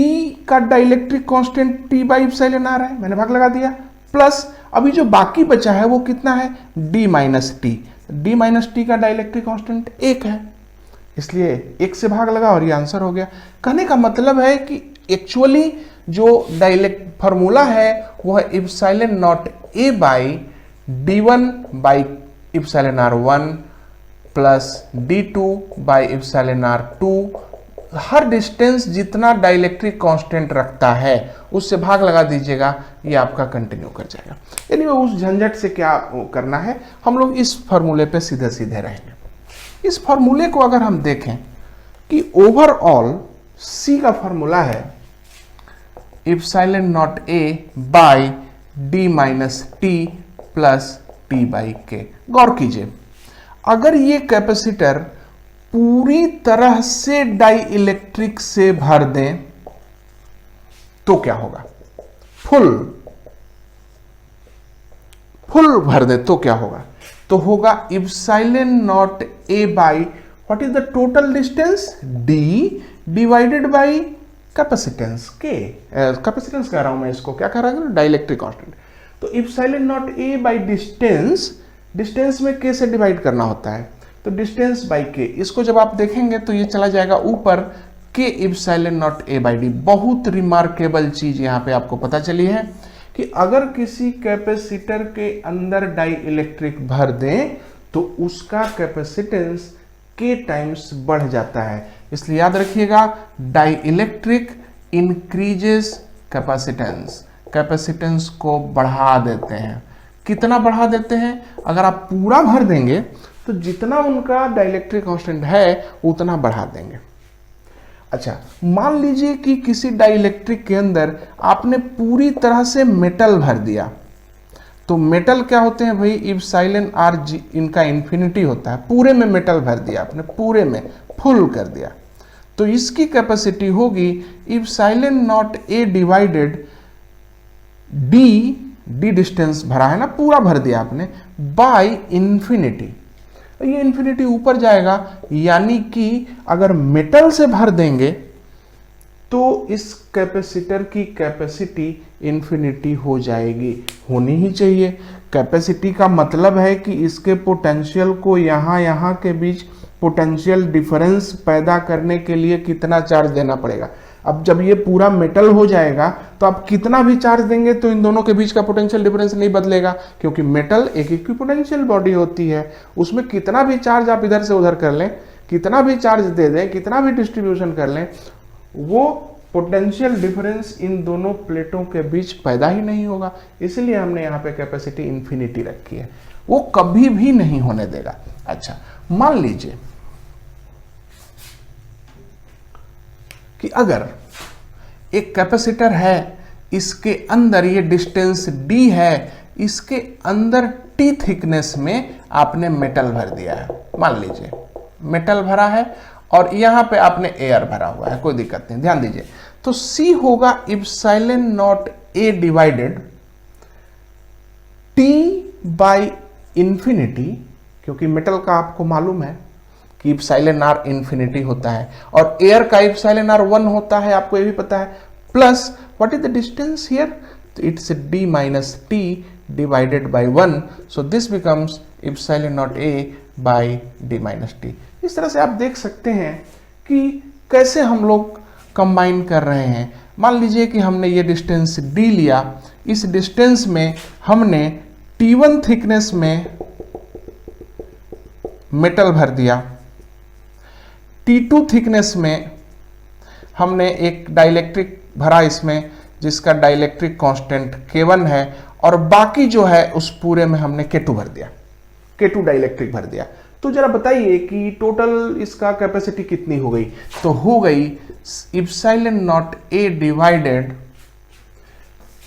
का dielectric constant T by epsilon r है, मैंने भाग लगा दिया, प्लस अभी जो बाकी बचा है वो कितना है, D minus T. D minus T का डाइइलेक्ट्रिक कांस्टेंट 1 है, इसलिए 1 से भाग लगा और ये आंसर हो गया। कहने का मतलब है कि एक्चुअली जो डाइलेक्ट फॉर्मूला है वो है epsilon naught A by D1 by epsilon r 1 plus D2 by epsilon r 2। हर डिस्टेंस जितना डाइइलेक्ट्रिक कांस्टेंट रखता है उससे भाग लगा दीजिएगा, ये आपका कंटिन्यू कर जाएगा। यानी उस झंझट से क्या करना है, हम लोग इस फॉर्मूले पे सीधे सीधे रहेंगे। इस फॉर्मूले को अगर हम देखें कि ओवरऑल C का फॉर्मूला है epsilon naught A by D minus t plus t by के। गौर कीजिए, अगर ये कैपेसिटर पूरी तरह से डाइइलेक्ट्रिक से भर दें तो क्या होगा, फुल भर दे तो क्या होगा, तो होगा epsilon naught A by what is the total distance D divided by capacitance K। Capacitance कह रहा हूं मैं, इसको क्या कह रहा हूं, डाइइलेक्ट्रिक कांस्टेंट। तो epsilon naught A by distance, distance में K से डिवाइड करना होता है, तो डिस्टेंस बाई K। इसको जब आप देखेंगे तो ये चला जाएगा ऊपर, K epsilon naught A by D. बहुत रिमार्केबल चीज यहां पे आपको पता चली है कि अगर किसी कैपेसिटर के अंदर डाइइलेक्ट्रिक भर दें तो उसका कैपेसिटेंस K टाइम्स बढ़ जाता है। इसलिए याद रखिएगा, डाइइलेक्ट्रिक इंक्रीजेस कैपेसिटेंस, कैपेसिटेंस को बढ़ा देते हैं। कितना बढ़ा देते हैं, अगर आप पूरा भर देंगे तो जितना उनका डाइइलेक्ट्रिक कांस्टेंट है उतना बढ़ा देंगे। अच्छा, मान लीजिए कि किसी डाइइलेक्ट्रिक के अंदर आपने पूरी तरह से मेटल भर दिया, तो मेटल क्या होते हैं भाई, इप्सिलॉन आर जी इनका इन्फिनिटी होता है। पूरे में मेटल भर दिया आपने, पूरे में फुल कर दिया, तो इसकी कैपेसिटी होगी epsilon not a divided D distance भरा है ना, पूरा भर दिया आपने, बाय इन्फिनिटी। ये इन्फिनिटी ऊपर जाएगा, यानी कि अगर मेटल से भर देंगे तो इस कैपेसिटर की कैपेसिटी इन्फिनिटी हो जाएगी, होनी ही चाहिए। कैपेसिटी का मतलब है कि इसके पोटेंशियल को यहाँ के बीच पोटेंशियल डिफरेंस पैदा करने के लिए कितना चार्ज देना पड़ेगा। अब जब ये पूरा मेटल हो जाएगा तो आप कितना भी चार्ज देंगे तो इन दोनों के बीच का पोटेंशियल डिफरेंस नहीं बदलेगा, क्योंकि मेटल एक इक्विपोटेंशियल बॉडी होती है। उसमें कितना भी चार्ज आप इधर से उधर कर लें, कितना भी चार्ज दे दें, कितना भी डिस्ट्रीब्यूशन कर लें, वो पोटेंशियल डिफरेंस इन दोनों प्लेटों के बीच पैदा ही नहीं होगा। इसलिए हमने यहाँ पे कैपेसिटी इन्फिनिटी रखी है, वो कभी भी नहीं होने देगा। अच्छा, मान लीजिए कि अगर एक कैपेसिटर है, इसके अंदर ये डिस्टेंस d है, इसके अंदर t थिकनेस में आपने मेटल भर दिया है। मान लीजिए मेटल भरा है और यहां पे आपने एयर भरा हुआ है, कोई दिक्कत नहीं, ध्यान दीजिए। तो C होगा epsilon naught A divided T by infinity, क्योंकि मेटल का आपको मालूम है कि इप्सिलॉन R इंफिनिटी होता है और एयर का इप्सिलॉन R 1 होता है, आपको ये भी पता है। Plus what is the distance here, तो it's D minus T divided by 1, so this becomes epsilon naught A by D minus T। इस तरह से आप देख सकते हैं कि कैसे हम लोग कंबाइन कर रहे हैं। मान लीजिए कि हमने ये डिस्टेंस D लिया, इस डिस्टेंस में हमने T1 थिकनेस में मेटल भर दिया, T2 थिकनेस में हमने एक डाइलेक्ट्रिक भरा इसमें, जिसका डाइलेक्ट्रिक कांस्टेंट K1 है, और बाकी जो है उस पूरे में हमने K2 भर दिया, K2 डाइलेक्ट्रिक भर दिया। तो जरा बताइए कि टोटल इसका कैपेसिटी कितनी हो गई। तो हो गई epsilon naught A divided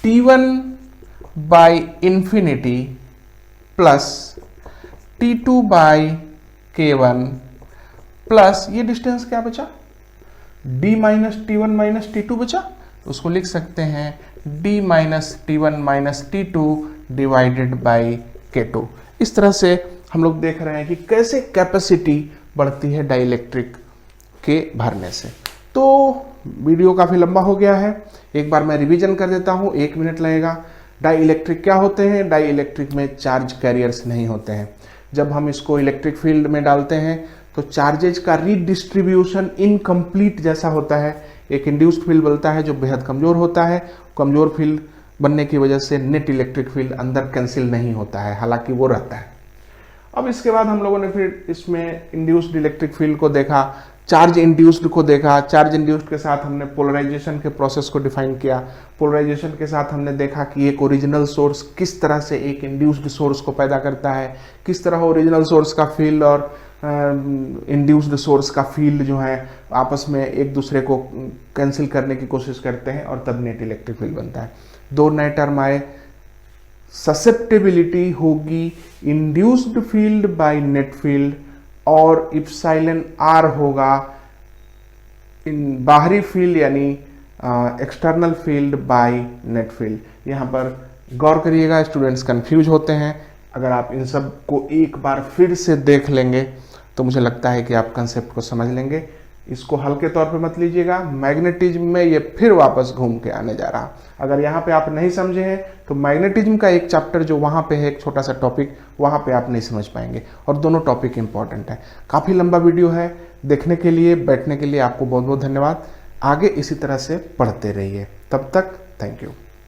T1 by infinity plus T2 by K1 plus ये डिस्टेंस क्या बचा, D minus T1 minus T2 बचा, तो उसको लिख सकते हैं D minus T1 minus T2 divided by K2। इस तरह से हम लोग देख रहे हैं कि कैसे कैपेसिटी बढ़ती है डाइलेक्ट्रिक के भरने से। तो वीडियो काफ़ी लंबा हो गया है, एक बार मैं रिवीजन कर देता हूँ, 1 मिनट लगेगा। डाई इलेक्ट्रिक क्या होते हैं, डाई इलेक्ट्रिक में चार्ज कैरियर्स नहीं होते हैं। जब हम इसको इलेक्ट्रिक फील्ड में डालते हैं तो चार्जेज का रीडिस्ट्रीब्यूशन इनकम्प्लीट जैसा होता है, एक इंड्यूस्ड फील्ड बनता है जो बेहद कमज़ोर होता है। कमज़ोर फील्ड बनने की वजह से नेट इलेक्ट्रिक फील्ड अंदर कैंसिल नहीं होता है, हालांकि वो रहता है। अब इसके बाद हम लोगों ने फिर इसमें इंड्यूस्ड इलेक्ट्रिक फील्ड को देखा, चार्ज इंड्यूस्ड को देखा। चार्ज इंड्यूस्ड के साथ हमने पोलराइजेशन के प्रोसेस को डिफाइन किया। पोलराइजेशन के साथ हमने देखा कि एक ओरिजिनल सोर्स किस तरह से एक इंड्यूस्ड सोर्स को पैदा करता है, किस तरह ओरिजिनल सोर्स का फील्ड और इंड्यूस्ड सोर्स का फील्ड जो है आपस में एक दूसरे को कैंसिल करने की कोशिश करते हैं और तब नेट इलेक्ट्रिक फील्ड बनता है। 2 नए टर्म आए, ससेप्टेबिलिटी होगी induced field by net field और इप्सिलॉन R होगा इन बाहरी फील्ड यानी external field by net field. यहाँ पर गौर करिएगा, स्टूडेंट्स कंफ्यूज होते हैं। अगर आप इन सब को एक बार फिर से देख लेंगे तो मुझे लगता है कि आप कंसेप्ट को समझ लेंगे। इसको हल्के तौर पे मत लीजिएगा, मैग्नेटिज्म में ये फिर वापस घूम के आने जा रहा। अगर यहाँ पे आप नहीं समझे हैं तो मैग्नेटिज्म का एक चैप्टर जो वहाँ पे है, एक छोटा सा टॉपिक, वहाँ पे आप नहीं समझ पाएंगे, और दोनों टॉपिक इंपॉर्टेंट है। काफ़ी लंबा वीडियो है, देखने के लिए, बैठने के लिए आपको बहुत बहुत धन्यवाद। आगे इसी तरह से पढ़ते रहिए, तब तक थैंक यू।